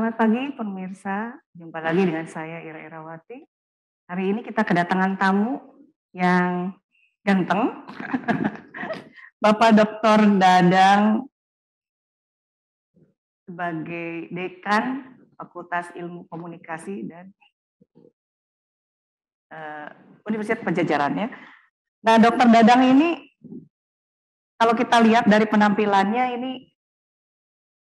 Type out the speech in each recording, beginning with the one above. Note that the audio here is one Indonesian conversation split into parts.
Selamat pagi pemirsa, jumpa lagi dengan saya Ira Irawati. Hari ini kita kedatangan tamu yang ganteng, Bapak Dr. Dadang sebagai Dekan Fakultas Ilmu Komunikasi dan Universitas Pajajaran ya. Nah, Dr. Dadang ini kalau kita lihat dari penampilannya ini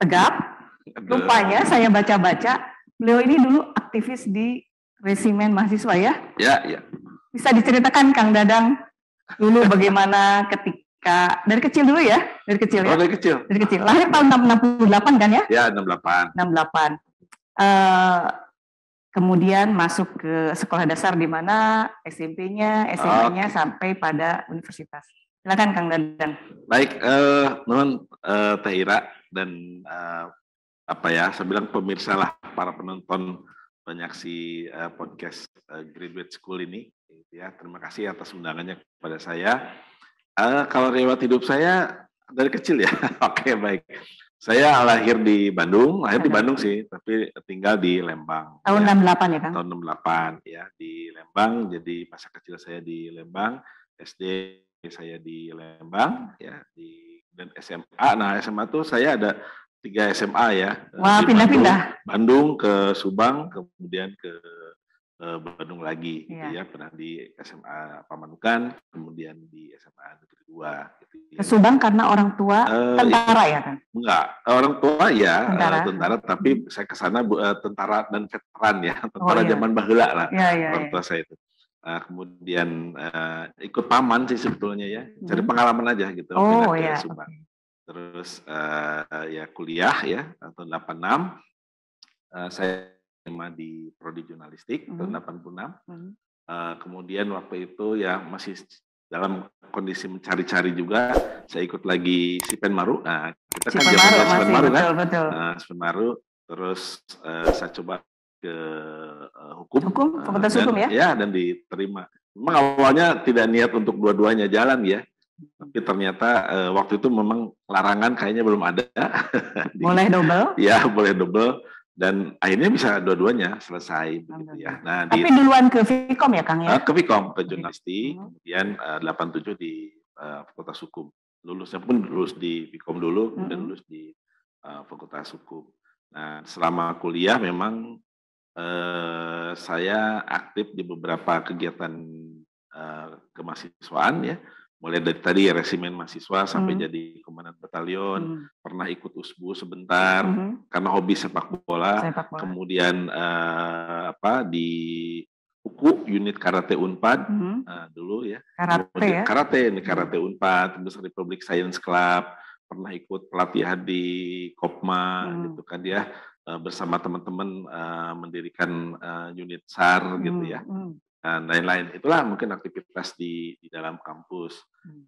tegap. Rupanya saya baca-baca, beliau ini dulu aktivis di Resimen Mahasiswa ya? Ya. Bisa diceritakan Kang Dadang dulu bagaimana ketika, dari kecil dulu ya? Dari kecil ya? Oh, dari kecil. Dari kecil. Lahir tahun 68 kan ya? Ya, 68. Kemudian masuk ke sekolah dasar di mana SMP-nya, SMA-nya sampai pada universitas. Silakan Kang Dadang. Baik, Nun, Teh Ira dan saya bilang pemirsa lah, para penonton penyaksi podcast Graduate School ini, ya. Terima kasih atas undangannya kepada saya. Kalau riwayat hidup saya dari kecil ya, oke baik. Saya lahir di Bandung, di Bandung sih, tapi tinggal di Lembang. Tahun 68 ya Kang? Tahun 68 ya, di Lembang. Jadi masa kecil saya di Lembang, SD saya di Lembang, ya dan SMA. Nah SMA tuh saya ada 3 SMA ya. Wah, pindah-pindah. Bandung ke Subang, kemudian ke Bandung lagi, gitu ya. Pernah di SMA Pamanukan, kemudian di SMA Negeri 2. Gitu ya. Ke Subang karena orang tua tentara ya kan? Enggak, orang tua ya tentara, tapi saya ke sana tentara dan veteran ya, tentara zaman baheula lah. Orang tua saya itu. Kemudian ikut paman sih sebetulnya ya, cari pengalaman aja gitu. Ke Subang. Terus ya kuliah ya tahun 86, saya di prodi jurnalistik tahun 86. Kemudian waktu itu ya masih dalam kondisi mencari-cari juga, saya ikut lagi Sipenmaru. Nah kita kan zaman Sipenmaru kan, Sipenmaru. Terus saya coba ke hukum, Fakultas Hukum ya? Ya, dan diterima. Memang awalnya tidak niat untuk dua-duanya jalan ya. Tapi ternyata waktu itu memang larangan kayaknya belum ada. Boleh double? Ya, boleh double. Dan akhirnya bisa dua-duanya selesai begitu ya. Nah, tapi duluan ke Vkom ya Kang ya? Ke Vkom, ke jurnalistik. Kemudian 87 di Fakultas Hukum. Lulusnya pun lulus di Vkom dulu, kemudian lulus di Fakultas Hukum. Nah, selama kuliah memang saya aktif di beberapa kegiatan kemahasiswaan ya. Mulai dari tadi Resimen Mahasiswa sampai jadi komandan batalion, pernah ikut USBU sebentar karena hobi sepak bola. Kemudian di UKU unit karate Unpad dulu ya. Karate Unpad, terus Republic Science Club, pernah ikut pelatihan di Kopma gitu kan ya, bersama teman-teman mendirikan unit SAR gitu ya. Dan lain-lain. Itulah mungkin aktivitas di dalam kampus.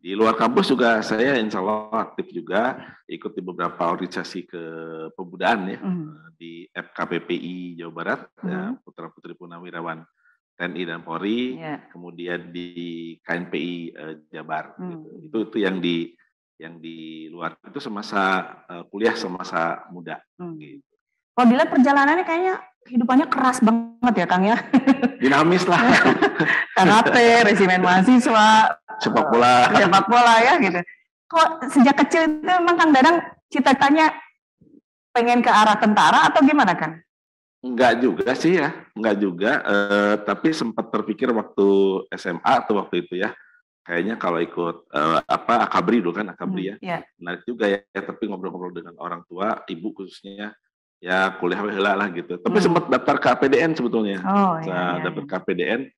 Di luar kampus juga saya insya Allah aktif juga, ikut di beberapa organisasi kepemudaan ya, di FKPPI Jawa Barat, ya, Putra Putri Purnawirawan TNI dan Polri, kemudian di KNPI Jabar. Gitu. Itu yang di luar itu semasa kuliah, semasa muda. Gitu. Kalau dilihat perjalanannya kayaknya kehidupannya keras banget ya Kang ya. Dinamis lah. Karate, Resimen Mahasiswa, sepak bola ya gitu. Kok sejak kecil itu memang Kang Dadang cita-citanya pengen ke arah tentara atau gimana Kang? Enggak juga sih ya, enggak juga. Tapi sempat terpikir waktu SMA atau waktu itu ya. Kayaknya kalau ikut Akabri dulu kan, Akabri ya. Menarik juga ya, tapi ngobrol-ngobrol dengan orang tua, ibu khususnya. Ya kuliah heula lah gitu. Tapi sempat daftar ke APDN sebetulnya. Daftar ke APDN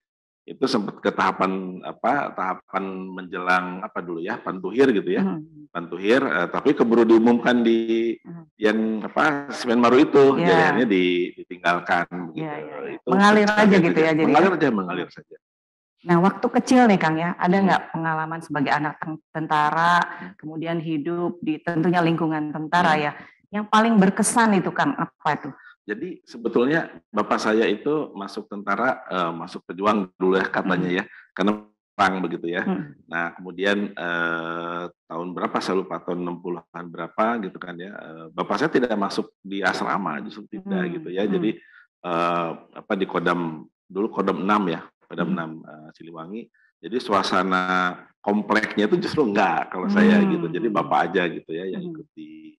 itu sempat ke tahapan menjelang dulu ya, pantuhir gitu ya. Pantuhir, tapi keburu diumumkan di yang Sipenmaru itu, jadi akhirnya ditinggalkan gitu. Itu mengalir aja gitu ya jadi. Mengalir saja. Nah, waktu kecil nih Kang ya, ada nggak pengalaman sebagai anak tentara, kemudian hidup di tentunya lingkungan tentara ya, yang paling berkesan itu Kang, apa itu? Jadi sebetulnya bapak saya itu masuk tentara, masuk pejuang dulu ya katanya ya, karena perang begitu ya. Nah kemudian tahun tahun berapa, saya lupa, tahun 60-an berapa gitu kan ya. Bapak saya tidak masuk di asrama, justru tidak gitu ya. Jadi di Kodam, dulu Kodam 6 ya, Kodam 6 Siliwangi. Jadi suasana kompleknya itu justru enggak kalau saya gitu. Jadi bapak aja gitu ya yang ikut di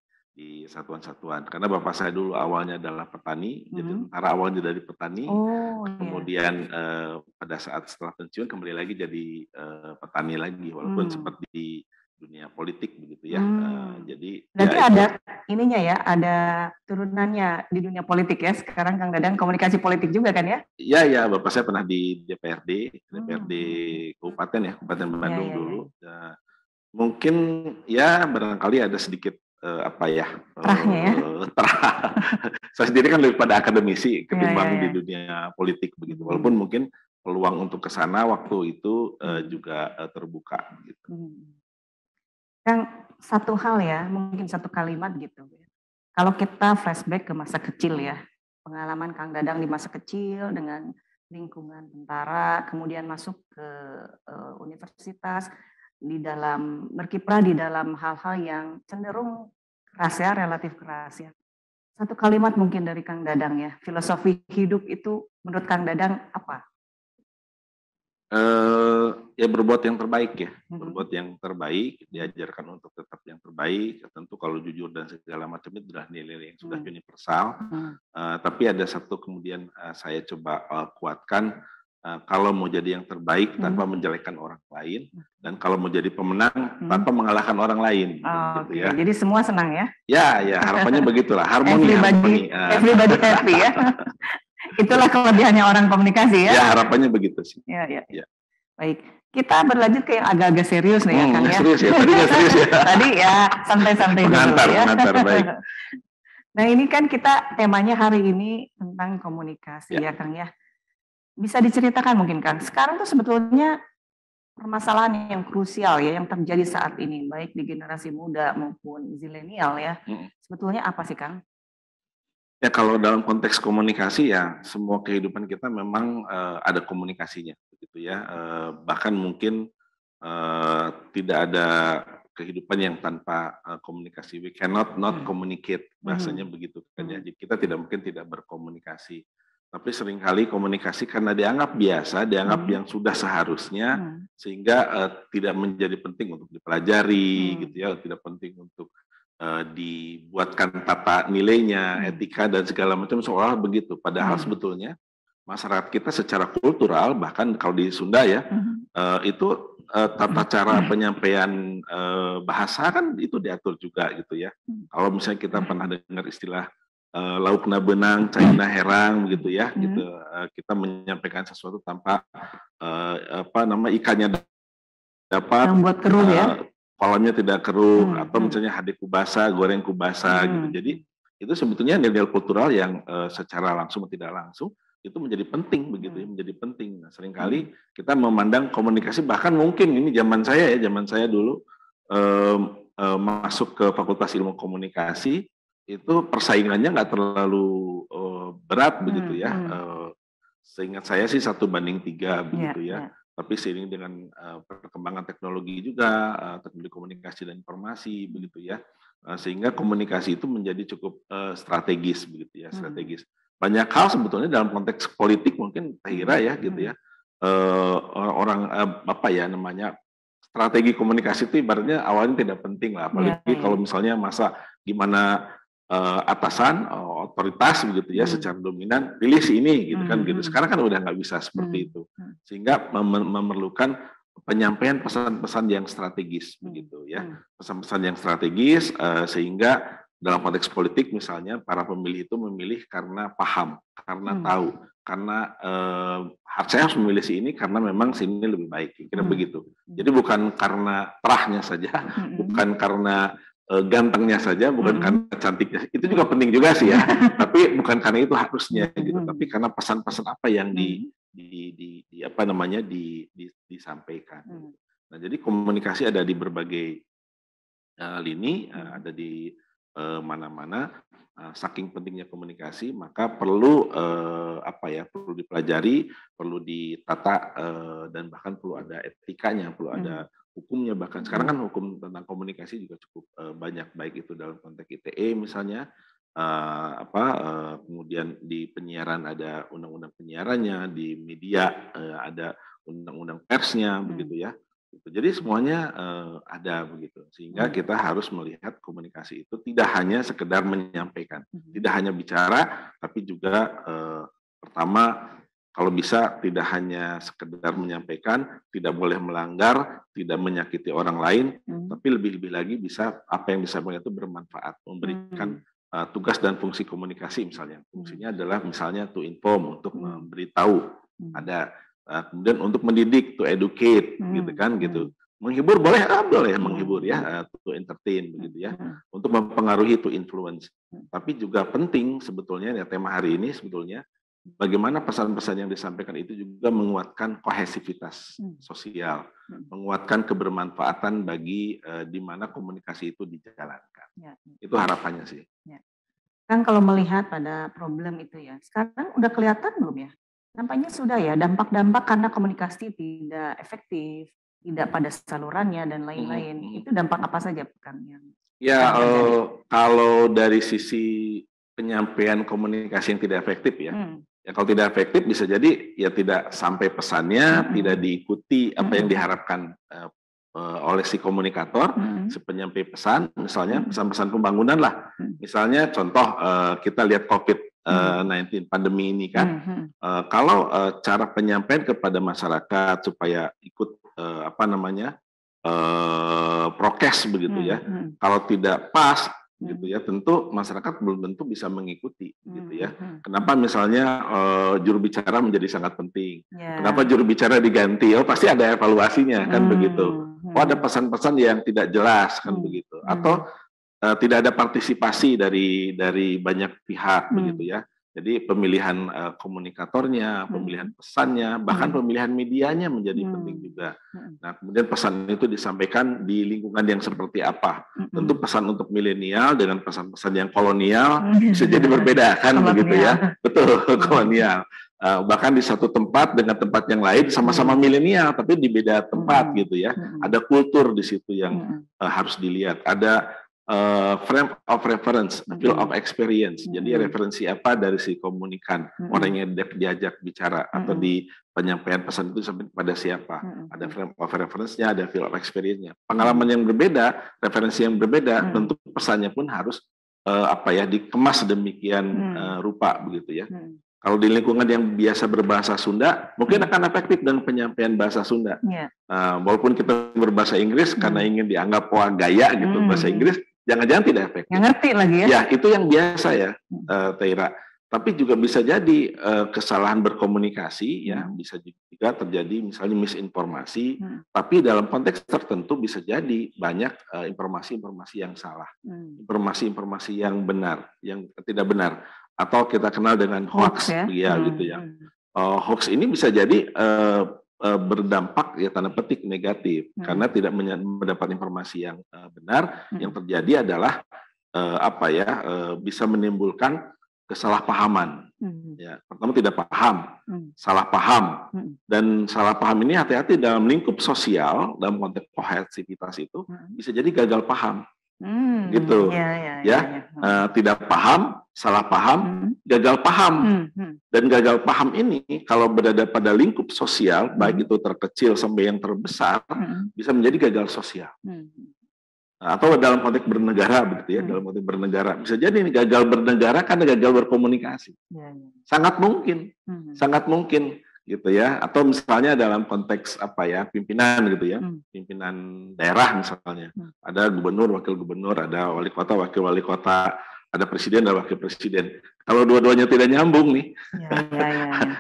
satuan-satuan. Karena bapak saya dulu awalnya adalah petani, jadi tentara awalnya dari petani. Kemudian pada saat setelah pensiun kembali lagi jadi petani lagi, walaupun sempat di dunia politik begitu ya. Jadi berarti ya, ada ininya ya, ada turunannya di dunia politik ya. Sekarang Kang Dadang komunikasi politik juga kan ya? Iya, ya, bapak saya pernah di DPRD Kabupaten ya, Kabupaten Bandung dulu. Nah, mungkin ya barangkali ada sedikit terahnya ya. Saya sendiri kan lebih pada akademisi ketimbang di dunia politik begitu. Walaupun mungkin peluang untuk ke sana waktu itu juga terbuka gitu. Kang, satu hal ya, mungkin satu kalimat gitu. Kalau kita flashback ke masa kecil ya, pengalaman Kang Dadang di masa kecil dengan lingkungan tentara, kemudian masuk ke universitas, di dalam berkiprah di dalam hal-hal yang cenderung keras ya, relatif keras ya. Satu kalimat mungkin dari Kang Dadang ya, filosofi hidup itu menurut Kang Dadang apa? Ya berbuat yang terbaik ya, berbuat yang terbaik, diajarkan untuk tetap yang terbaik. Tentu kalau jujur dan segala macam itu adalah nilai yang sudah universal. Tapi ada satu kemudian saya coba kuatkan, kalau mau jadi yang terbaik tanpa menjelekkan orang lain, dan kalau mau jadi pemenang tanpa mengalahkan orang lain. Gitu ya. Jadi semua senang ya? Ya harapannya begitulah, harmoni. Everybody happy ya. Itulah kelebihannya orang komunikasi ya? Ya harapannya begitu sih. Ya. Baik, kita berlanjut ke yang agak-agak serius nih ya Kang ya. Serius ya, serius ya. Tadi ya santai-santai dulu ya. Pengantar, baik. Nah ini kan kita temanya hari ini tentang komunikasi ya Kang ya. Bisa diceritakan mungkin Kang, sekarang tuh sebetulnya permasalahan yang krusial ya yang terjadi saat ini, baik di generasi muda maupun zilenial ya. Sebetulnya apa sih Kang? Ya kalau dalam konteks komunikasi ya semua kehidupan kita memang ada komunikasinya begitu ya. Bahkan mungkin tidak ada kehidupan yang tanpa komunikasi. We cannot not communicate, bahasanya begitu kan ya. Jadi kita tidak mungkin tidak berkomunikasi. Tapi seringkali komunikasi karena dianggap biasa, dianggap yang sudah seharusnya, sehingga tidak menjadi penting untuk dipelajari gitu ya, tidak penting untuk dibuatkan tata nilainya, etika dan segala macam seolah begitu. Padahal sebetulnya masyarakat kita secara kultural, bahkan kalau di Sunda ya, itu tata cara penyampaian bahasa kan itu diatur juga gitu ya. Kalau misalnya kita pernah dengar istilah laukna benang, caina herang begitu ya, gitu. Kita menyampaikan sesuatu tanpa ikannya dapat membuat keruh ya. kolamnya tidak keruh, atau misalnya hadik kubasa, goreng kubasa gitu. Jadi itu sebetulnya nilai kultural yang secara langsung atau tidak langsung itu menjadi penting begitu ya, menjadi penting. Nah, seringkali kita memandang komunikasi, bahkan mungkin ini zaman saya dulu masuk ke Fakultas Ilmu Komunikasi itu persaingannya nggak terlalu berat begitu ya. Seingat saya sih 1:3 begitu ya. Tapi seiring dengan perkembangan teknologi juga, teknologi komunikasi dan informasi begitu ya, sehingga komunikasi itu menjadi cukup strategis begitu ya, strategis. Banyak hal sebetulnya dalam konteks politik mungkin saya kira ya gitu ya, orang strategi komunikasi itu ibaratnya awalnya tidak penting lah, apalagi kalau misalnya masa gimana atasan otoritas begitu ya secara dominan pilih si ini gitu kan gitu. Sekarang kan udah nggak bisa seperti itu, sehingga memerlukan penyampaian pesan-pesan yang strategis begitu ya, pesan-pesan yang strategis sehingga dalam konteks politik misalnya para pemilih itu memilih karena paham, karena tahu, karena saya harus memilih si ini karena memang si ini lebih baik, kira begitu. Jadi bukan karena terahnya saja, bukan karena gantengnya saja, bukan karena cantiknya, itu juga penting juga sih ya. Tapi bukan karena itu harusnya gitu, tapi karena pesan-pesan apa yang disampaikan. Nah, jadi komunikasi ada di berbagai lini, ada di mana-mana. Saking pentingnya komunikasi, maka perlu perlu dipelajari, perlu ditata dan bahkan perlu ada etikanya, perlu ada hukumnya, bahkan sekarang kan hukum tentang komunikasi juga cukup banyak, baik itu dalam konteks ITE misalnya, kemudian di penyiaran ada undang-undang penyiarannya, di media ada undang-undang persnya, begitu ya. Jadi semuanya ada begitu, sehingga kita harus melihat komunikasi itu tidak hanya sekedar menyampaikan, tidak hanya bicara, tapi juga pertama kalau bisa tidak hanya sekedar menyampaikan, tidak boleh melanggar, tidak menyakiti orang lain, tapi lebih-lebih lagi bisa apa yang disampaikan itu bermanfaat, memberikan tugas dan fungsi komunikasi misalnya. Fungsinya adalah misalnya to inform, untuk memberitahu, ada kemudian untuk mendidik, to educate, gitu kan, gitu. Menghibur boleh, boleh menghibur ya, to entertain begitu ya. Untuk mempengaruhi, to influence. Tapi juga penting sebetulnya ya, tema hari ini sebetulnya bagaimana pesan-pesan yang disampaikan itu juga menguatkan kohesivitas sosial, menguatkan kebermanfaatan bagi di mana komunikasi itu dijalankan. Itu harapannya sih. Kan kalau melihat pada problem itu ya, sekarang udah kelihatan belum ya? Nampaknya sudah ya, dampak-dampak karena komunikasi tidak efektif, tidak pada salurannya dan lain-lain. Itu dampak apa saja Kang yang ya kalau dari sisi penyampaian komunikasi yang tidak efektif ya, ya kalau tidak efektif bisa jadi ya tidak sampai pesannya, tidak diikuti apa yang diharapkan oleh si komunikator, si penyampai pesan, misalnya pesan-pesan pembangunan lah. Misalnya contoh kita lihat COVID-19 pandemi ini kan, kalau cara penyampaian kepada masyarakat supaya ikut prokes begitu ya, kalau tidak pas gitu ya, tentu masyarakat belum tentu bisa mengikuti gitu ya. Kenapa misalnya juru bicara menjadi sangat penting? Kenapa juru bicara diganti? Oh pasti ada evaluasinya kan begitu. Oh ada pesan-pesan yang tidak jelas kan begitu. Atau tidak ada partisipasi dari banyak pihak begitu ya. Jadi pemilihan komunikatornya, pemilihan pesannya, bahkan pemilihan medianya menjadi penting juga. Nah, kemudian pesan itu disampaikan di lingkungan yang seperti apa. Tentu pesan untuk milenial dengan pesan-pesan yang kolonial bisa jadi berbeda kan begitu ya. Betul, kolonial. Bahkan di satu tempat dengan tempat yang lain sama-sama milenial tapi di beda tempat gitu ya. Ada kultur di situ yang harus dilihat. Ada frame of reference, field of experience. Jadi referensi apa dari si komunikan, orang yang diajak bicara atau di penyampaian pesan itu sampai pada siapa. Ada frame of reference-nya, ada field of experience-nya. Pengalaman yang berbeda, referensi yang berbeda, tentu pesannya pun harus dikemas demikian rupa begitu ya. Kalau di lingkungan yang biasa berbahasa Sunda, mungkin akan efektif dan penyampaian bahasa Sunda. Walaupun kita berbahasa Inggris karena ingin dianggap gaya gitu bahasa Inggris, jangan-jangan tidak efektif. Yang ngerti lagi ya? Ya, itu yang biasa ya, Teira. Tapi juga bisa jadi kesalahan berkomunikasi, ya, bisa juga terjadi misalnya misinformasi. Tapi dalam konteks tertentu bisa jadi banyak informasi-informasi yang salah, informasi-informasi yang benar, yang tidak benar, atau kita kenal dengan hoax, ya gitu ya. Hoax ini bisa jadi berdampak ya tanda petik negatif karena tidak mendapat informasi yang benar. Yang terjadi adalah bisa menimbulkan kesalahpahaman. Ya, pertama tidak paham, salah paham, dan salah paham ini hati-hati dalam lingkup sosial dalam konteks kohesivitas itu bisa jadi gagal paham. Gitu ya, tidak paham, salah paham, gagal paham, dan gagal paham ini kalau berada pada lingkup sosial baik itu terkecil sampai yang terbesar bisa menjadi gagal sosial. Atau dalam konteks bernegara begitu ya, dalam konteks bernegara bisa jadi ini gagal bernegara karena gagal berkomunikasi. Sangat mungkin gitu ya. Atau misalnya dalam konteks pimpinan gitu ya, pimpinan daerah misalnya, ada gubernur, wakil gubernur, ada wali kota, wakil wali kota, ada presiden dan wakil presiden. Kalau dua-duanya tidak nyambung nih,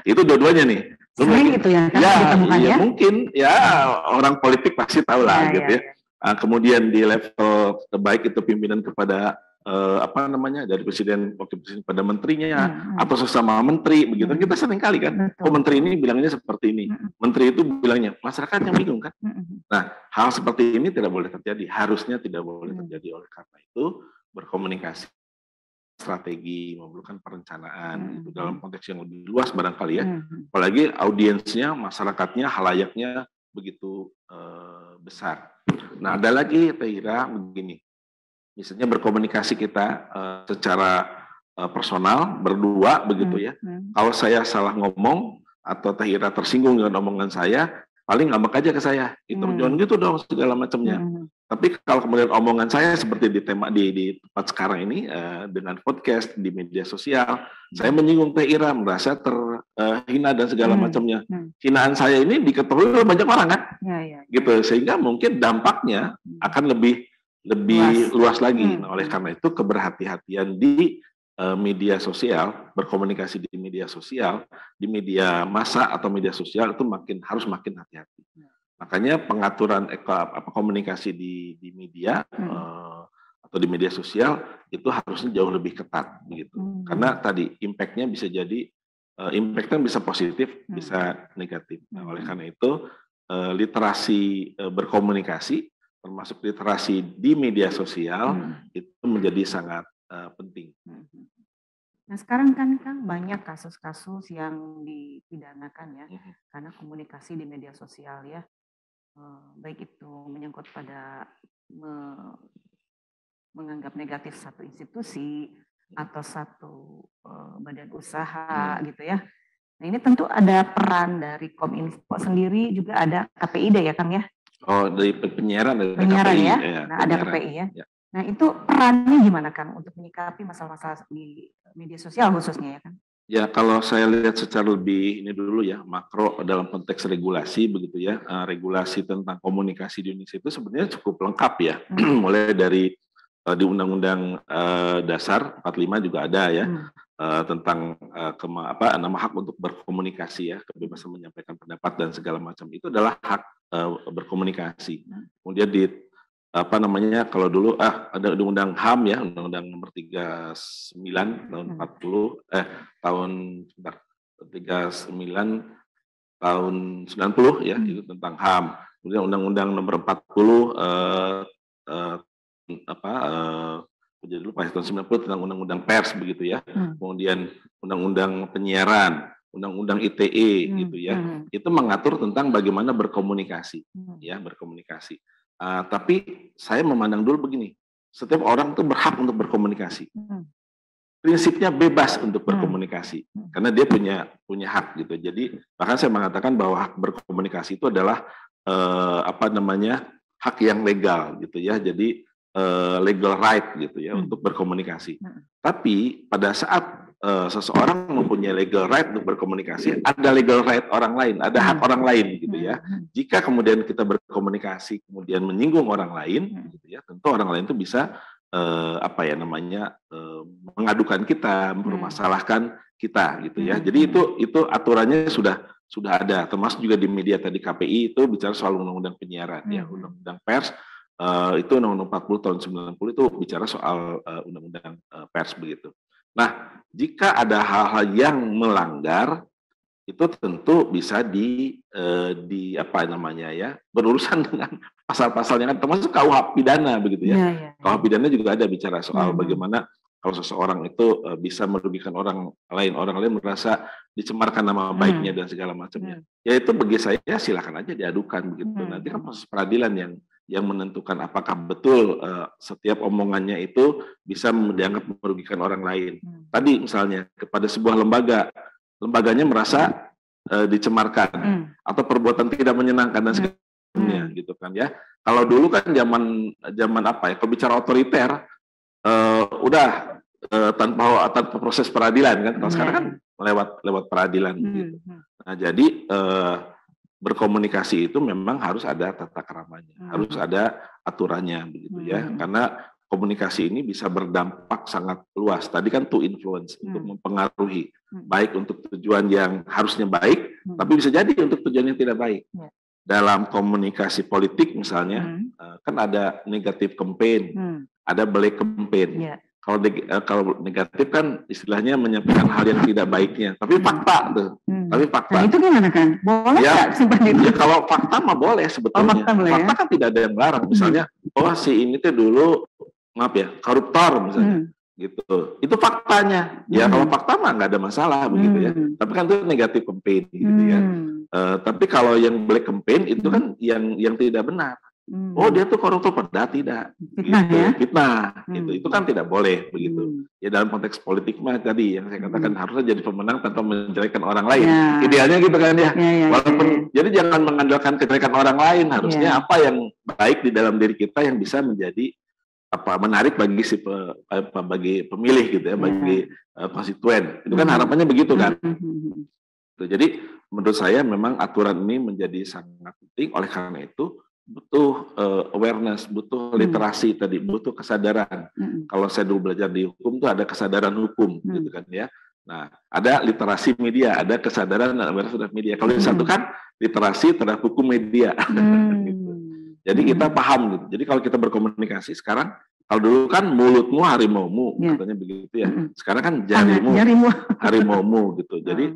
itu dua-duanya nih. Sering gitu ya? Ya mungkin ya orang politik pasti tahu lah gitu ya. Kemudian di level baik itu pimpinan kepada dari presiden, wakil presiden pada menterinya atau sesama menteri begitu. Kita sering kali kan, menteri ini bilangnya seperti ini, menteri itu bilangnya, masyarakat yang bingung kan. Nah, hal seperti ini tidak boleh terjadi, harusnya tidak boleh terjadi. Oleh karena itu berkomunikasi, strategi, memerlukan perencanaan itu dalam konteks yang lebih luas barangkali ya. Apalagi audiensnya, masyarakatnya, halayaknya begitu besar. Nah, ada lagi Teh Ira begini, misalnya berkomunikasi kita secara personal berdua begitu ya. Kalau saya salah ngomong atau Teh Ira tersinggung dengan omongan saya, paling ngambek aja ke saya, gitu, jangan gitu dong segala macamnya. Tapi kalau kemudian omongan saya seperti di tempat sekarang ini dengan podcast di media sosial, saya menyinggung Teh Ira, merasa terhina dan segala macamnya. Hinaan saya ini diketahui oleh banyak orang kan, gitu, sehingga mungkin dampaknya akan lebih luas lagi. Nah, oleh karena itu keberhati-hatian di media sosial, berkomunikasi di media sosial, di media massa atau media sosial itu harus makin hati-hati. Makanya pengaturan komunikasi di media atau di media sosial itu harusnya jauh lebih ketat begitu. Karena tadi impact-nya bisa jadi impact-nya bisa positif, bisa negatif. Nah, oleh karena itu literasi berkomunikasi termasuk literasi di media sosial itu menjadi sangat penting. Nah sekarang kan banyak kasus-kasus yang dipidanakan ya karena komunikasi di media sosial ya. Baik itu menyangkut pada menganggap negatif satu institusi atau satu badan usaha gitu ya. Nah ini tentu ada peran dari Kominfo sendiri, juga ada KPID ya Kang ya? Oh, dari penyiaran KPI ya? Nah ada KPI ya. Nah itu perannya gimana Kang untuk menyikapi masalah-masalah di media sosial khususnya ya Kang? Ya, kalau saya lihat secara lebih ini dulu ya, makro dalam konteks regulasi begitu ya, regulasi tentang komunikasi di Indonesia itu sebenarnya cukup lengkap ya, mulai dari di Undang-Undang Dasar 45 juga ada ya, tentang nama hak untuk berkomunikasi ya, kebebasan menyampaikan pendapat dan segala macam itu adalah hak berkomunikasi. Kemudian di kalau dulu ada undang-undang HAM ya, undang-undang nomor 39 tahun 39 tahun 90 ya, itu tentang HAM. Kemudian undang-undang nomor 40 jadi lupa tahun 90 tentang undang-undang pers begitu ya. Kemudian undang-undang penyiaran, undang-undang ITE gitu ya. Itu mengatur tentang bagaimana berkomunikasi ya, berkomunikasi. Tapi saya memandang dulu begini, setiap orang itu berhak untuk berkomunikasi. Prinsipnya bebas untuk berkomunikasi, karena dia punya hak gitu. Jadi bahkan saya mengatakan bahwa hak berkomunikasi itu adalah hak yang legal gitu ya. Jadi legal right gitu ya untuk berkomunikasi. Tapi pada saat seseorang mempunyai legal right untuk berkomunikasi, ada legal right orang lain, ada hak orang lain gitu ya. Jika kemudian kita berkomunikasi kemudian menyinggung orang lain gitu ya, tentu orang lain itu bisa mengadukan kita, mempermasalahkan kita gitu ya. Jadi itu aturannya sudah ada, termasuk juga di media tadi KPI itu bicara soal undang-undang penyiaran ya, undang-undang pers. Itu undang-undang 40 tahun 90 itu bicara soal undang-undang pers begitu. Nah, jika ada hal-hal yang melanggar itu tentu bisa berurusan dengan pasal-pasalnya kan, termasuk KUH pidana begitu ya. KUH pidana juga ada bicara soal bagaimana kalau seseorang itu bisa merugikan orang lain merasa dicemarkan nama baiknya dan segala macamnya. Ya itu bagi saya silakan aja diadukan begitu. Nanti kan proses peradilan yang menentukan apakah betul setiap omongannya itu bisa dianggap merugikan orang lain. Tadi misalnya kepada sebuah lembaganya merasa dicemarkan atau perbuatan tidak menyenangkan dan sebagainya gitu kan ya. Kalau dulu kan zaman kalau bicara otoriter udah tanpa proses peradilan kan. Kalau sekarang kan lewat peradilan gitu. Nah, jadi berkomunikasi itu memang harus ada tata keramanya, harus ada aturannya begitu ya. Karena komunikasi ini bisa berdampak sangat luas. Tadi kan to influence, untuk mempengaruhi, baik untuk tujuan yang harusnya baik, tapi bisa jadi untuk tujuan yang tidak baik. Dalam komunikasi politik misalnya, kan ada negatif campaign, ada black campaign. Kalau negatif kan istilahnya menyampaikan hal yang tidak baiknya, tapi fakta tuh. Tapi fakta. Nah, itu gimana kan? Boleh nggak seperti itu? Ya, kalau fakta mah boleh sebetulnya. Fakta kan tidak ada yang melarang. Misalnya, si ini tuh dulu koruptor misalnya. gitu. Itu faktanya. Ya kalau fakta mah nggak ada masalah begitu ya. Tapi kan itu negatif campaign gitu ya. Tapi kalau yang black campaign itu kan yang tidak benar. Oh dia tuh koruptor, padahal tidak. Fitnah gitu. ya? Fitnah. Gitu. Itu kan tidak boleh begitu. Ya dalam konteks politik mah tadi yang saya katakan harusnya jadi pemenang tanpa menjelekan orang lain. Idealnya gitu kan ya. Walaupun jadi jangan mengandalkan kejelekan orang lain. Harusnya apa yang baik di dalam diri kita yang bisa menjadi menarik bagi bagi pemilih gitu ya, bagi konstituen. Itu kan harapannya begitu kan. Jadi menurut saya memang aturan ini menjadi sangat penting. Oleh karena itu butuh awareness, butuh literasi tadi, butuh kesadaran. Kalau saya dulu belajar di hukum tuh ada kesadaran hukum gitu kan ya. Nah, ada literasi media, ada kesadaran dan awareness terhadap media. Kalau disatukan literasi terhadap hukum media. Gitu. Jadi kita paham gitu. Jadi kalau kita berkomunikasi sekarang, kalau dulu kan mulutmu harimaumu, katanya begitu ya. Sekarang kan jarimu harimaumu gitu. Jadi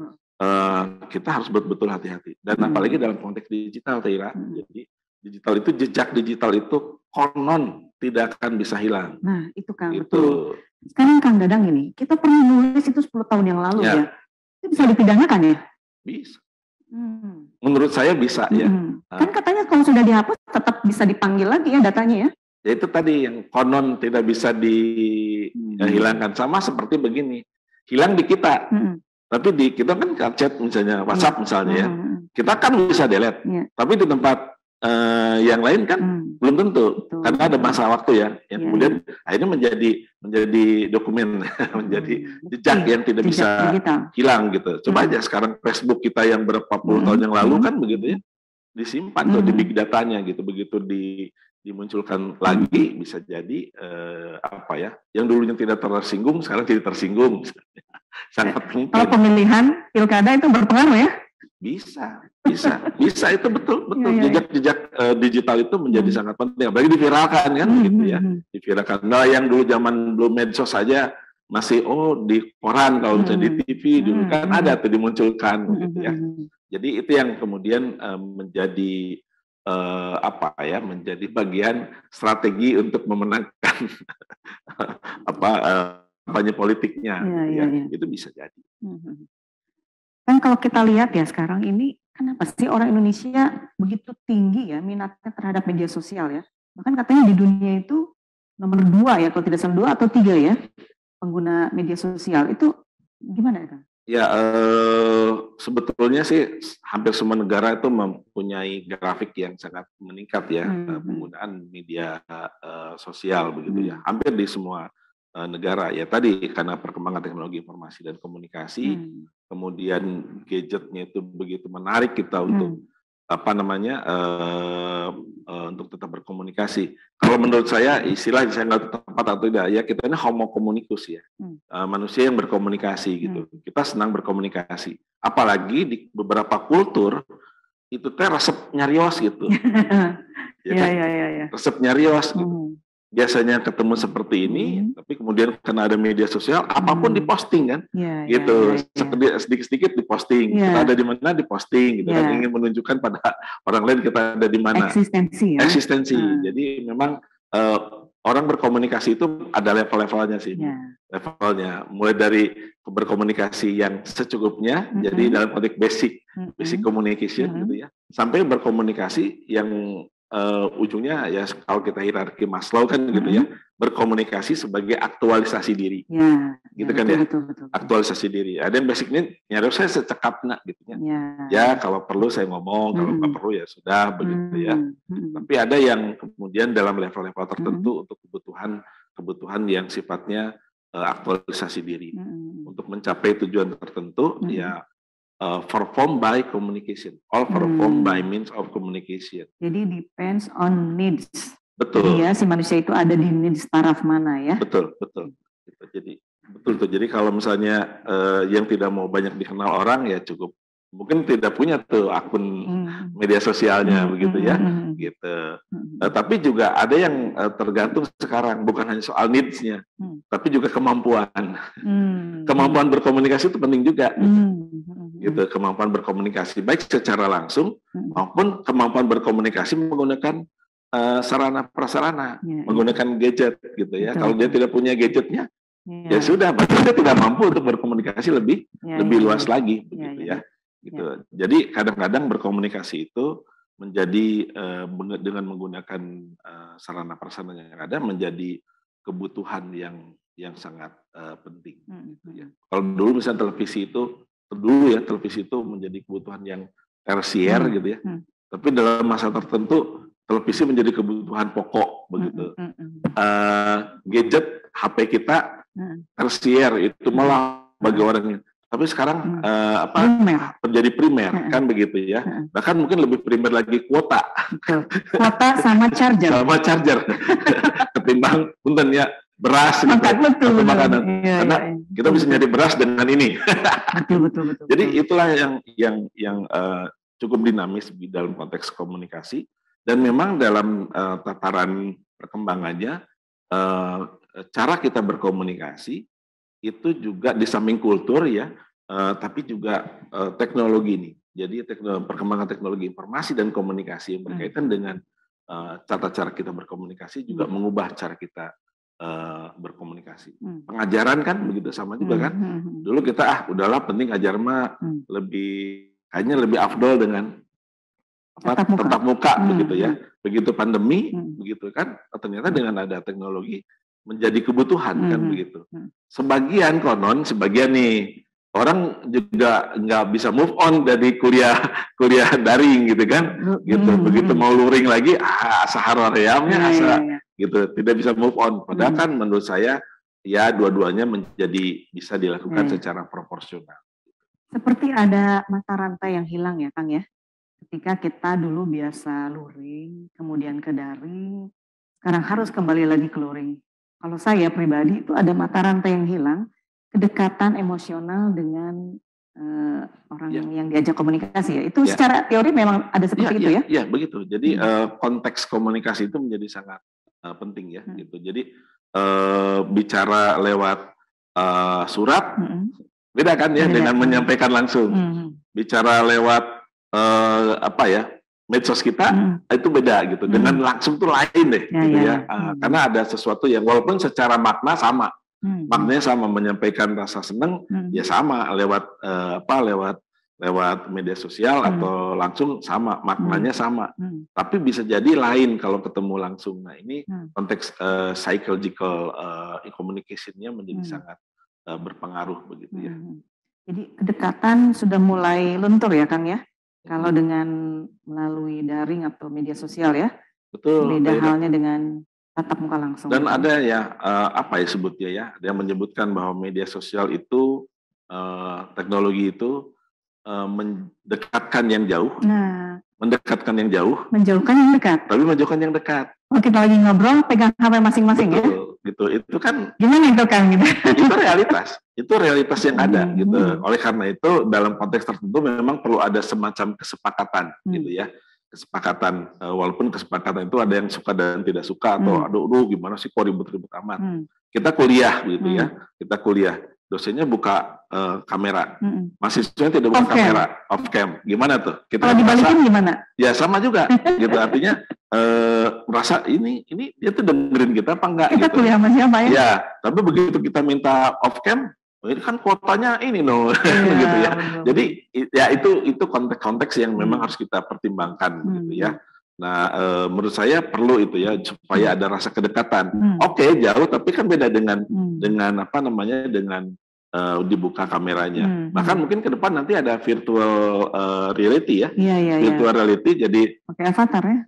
kita harus betul-betul hati-hati. Dan apalagi dalam konteks digital, Taira. Jadi digital itu, jejak digital itu konon tidak akan bisa hilang. Nah itu Kang, betul. Sekarang Kang Dadang ini, kita pernah nulis itu 10 tahun yang lalu ya. Itu bisa dipidanakan ya? Bisa. Menurut saya bisa ya. Kan katanya kalau sudah dihapus tetap bisa dipanggil lagi ya datanya ya? Ya itu tadi yang konon tidak bisa dihilangkan. Sama seperti begini, hilang di kita. Tapi di kita kan chat misalnya, WhatsApp misalnya ya, kita kan bisa delete. Tapi di tempat yang lain kan belum tentu. Karena ada masa waktu ya. Yang kemudian akhirnya menjadi dokumen, menjadi jejak yang tidak bisa hilang gitu. Coba aja sekarang Facebook kita yang berapa puluh tahun yang lalu kan begitu ya, disimpan tuh di big datanya gitu. Begitu dimunculkan lagi bisa jadi yang dulunya tidak tersinggung sekarang jadi tersinggung. Sangat mungkin. Kalau pemilihan pilkada itu berpengaruh ya? Bisa itu betul jejak digital itu menjadi sangat penting, apalagi diviralkan kan gitu ya, diviralkan. Nah yang dulu zaman belum medsos saja masih di koran, kalau misalnya di TV dulu kan ada tuh dimunculkan gitu ya. Jadi itu yang kemudian menjadi menjadi bagian strategi untuk memenangkan kampanye politiknya. Itu bisa jadi. Kan kalau kita lihat ya sekarang ini, kenapa sih orang Indonesia begitu tinggi ya minatnya terhadap media sosial ya? Bahkan katanya di dunia itu nomor 2 ya, kalau tidak salah 2 atau 3 ya, pengguna media sosial. Itu gimana ya Kang? Ya, sebetulnya sih hampir semua negara itu mempunyai grafik yang sangat meningkat ya, penggunaan media sosial begitu ya. Hampir di semua negara ya, tadi karena perkembangan teknologi informasi dan komunikasi, kemudian gadgetnya itu begitu menarik kita untuk untuk tetap berkomunikasi. Kalau menurut saya istilah saya nggak tepat atau tidak ya, kita ini homo communicus ya, manusia yang berkomunikasi gitu. Kita senang berkomunikasi, apalagi di beberapa kultur itu resep nyarios gitu. Resep nyarios gitu. Biasanya ketemu seperti ini, tapi kemudian karena ada media sosial, apapun diposting kan, gitu. Sedikit-sedikit diposting. Kita ada di mana diposting, gitu kan, ingin menunjukkan pada orang lain kita ada di mana. Eksistensi. Jadi memang orang berkomunikasi itu ada level-levelnya sih, levelnya. Mulai dari berkomunikasi yang secukupnya, jadi dalam konteks basic communication gitu ya, sampai berkomunikasi yang ujungnya ya kalau kita hierarki Maslow kan gitu ya, berkomunikasi sebagai aktualisasi diri, gitu kan betul. Aktualisasi diri. Ada yang basicnya nyari saya secekapnya gitu ya. Ya kalau perlu saya ngomong, kalau nggak perlu ya sudah begitu ya. Tapi ada yang kemudian dalam level-level tertentu untuk kebutuhan yang sifatnya aktualisasi diri untuk mencapai tujuan tertentu ya. Perform by communication, all perform by means of communication. Jadi depends on needs. Betul. Jadi ya si manusia itu ada di needs taraf mana ya? Betul. Jadi betul tuh. Jadi kalau misalnya yang tidak mau banyak dikenal orang ya cukup, mungkin tidak punya tuh akun media sosialnya begitu ya, gitu. Tapi juga ada yang tergantung sekarang bukan hanya soal needs-nya, tapi juga kemampuan. Kemampuan berkomunikasi itu penting juga. Gitu, kemampuan berkomunikasi baik secara langsung maupun kemampuan berkomunikasi menggunakan sarana prasarana, menggunakan gadget gitu ya. Kalau dia tidak punya gadgetnya, Ya sudah, berarti dia tidak mampu untuk berkomunikasi lebih luas lagi, begitu ya. Gitu. Jadi kadang-kadang berkomunikasi itu menjadi dengan menggunakan sarana prasarana yang ada menjadi kebutuhan yang sangat penting. Gitu ya. Kalau dulu misalnya televisi itu menjadi kebutuhan yang tersier gitu ya. Tapi dalam masa tertentu televisi menjadi kebutuhan pokok begitu. Gadget HP kita tersier itu malah bagi orang, tapi sekarang menjadi primer kan begitu ya. Bahkan mungkin lebih primer lagi kuota sama charger ketimbang punten ya beras gitu, atau makanan karena kita bisa nyari beras dengan ini. betul. Jadi itulah yang cukup dinamis di dalam konteks komunikasi, dan memang dalam tataran perkembangannya cara kita berkomunikasi itu juga di samping kultur ya, tapi juga teknologi ini. Jadi perkembangan teknologi informasi dan komunikasi yang berkaitan dengan tata cara kita berkomunikasi juga mengubah cara kita berkomunikasi. Pengajaran kan begitu sama juga kan. Dulu kita udahlah penting ajar mah kayaknya lebih afdol dengan tatap muka begitu ya. Begitu pandemi begitu kan, ternyata dengan ada teknologi menjadi kebutuhan kan begitu. Sebagian nih orang juga nggak bisa move on dari kuliah daring gitu kan, gitu. Begitu mau luring lagi, saharoreamnya gitu, tidak bisa move on. Padahal kan menurut saya ya dua-duanya bisa dilakukan secara proporsional. Seperti ada mata rantai yang hilang ya Kang ya. Ketika kita dulu biasa luring, kemudian ke daring, sekarang harus kembali lagi ke luring. Kalau saya pribadi itu ada mata rantai yang hilang, kedekatan emosional dengan orang yang diajak komunikasi ya. Itu secara teori memang ada seperti itu ya? Iya, begitu. Jadi konteks komunikasi itu menjadi sangat penting ya. Gitu. Jadi bicara lewat surat beda kan ya dengan menyampaikan langsung. Bicara lewat medsos kita itu beda gitu. Dengan langsung tuh lain deh gitu ya. Karena ada sesuatu yang walaupun secara makna sama. Maknanya sama, menyampaikan rasa senang ya sama lewat lewat media sosial atau langsung sama, maknanya sama. Tapi bisa jadi lain kalau ketemu langsung. Nah, ini konteks psychological communication-nya menjadi sangat berpengaruh begitu ya. Jadi kedekatan sudah mulai luntur ya Kang ya? Kalau dengan melalui daring atau media sosial ya, betul. Beda halnya dengan tatap muka langsung. Dan ada ya sebutnya ya, ada yang menyebutkan bahwa media sosial itu teknologi itu mendekatkan yang jauh, mendekatkan yang jauh, menjauhkan yang dekat. Tapi menjauhkan yang dekat. Oh, kita lagi ngobrol pegang HP masing-masing ya? Gitu. Itu kan gimana itu Kang gitu? Itu realitas yang ada gitu. Oleh karena itu dalam konteks tertentu memang perlu ada semacam kesepakatan gitu ya. Kesepakatan, walaupun kesepakatan itu ada yang suka dan tidak suka atau aduh gimana sih kok ribet-ribet amat. Kita kuliah gitu ya. Kita kuliah. Dosennya buka kamera, mahasiswanya tidak buka kamera, off cam. Gimana tuh? Kalau dibalikin gimana? Ya sama juga, gitu. Artinya merasa ini dia tuh dengerin kita apa enggak? Kita gitu. kuliah sama siapa ya? Ya, tapi begitu kita minta off cam, ini kan kuotanya ini loh, gitu ya. Jadi ya itu konteks-konteks yang memang harus kita pertimbangkan, gitu ya. Nah, menurut saya perlu itu ya supaya ada rasa kedekatan. Oke, jauh tapi kan beda dengan dengan dibuka kameranya. Bahkan mungkin ke depan nanti ada virtual reality ya. Virtual reality jadi pakai avatar ya.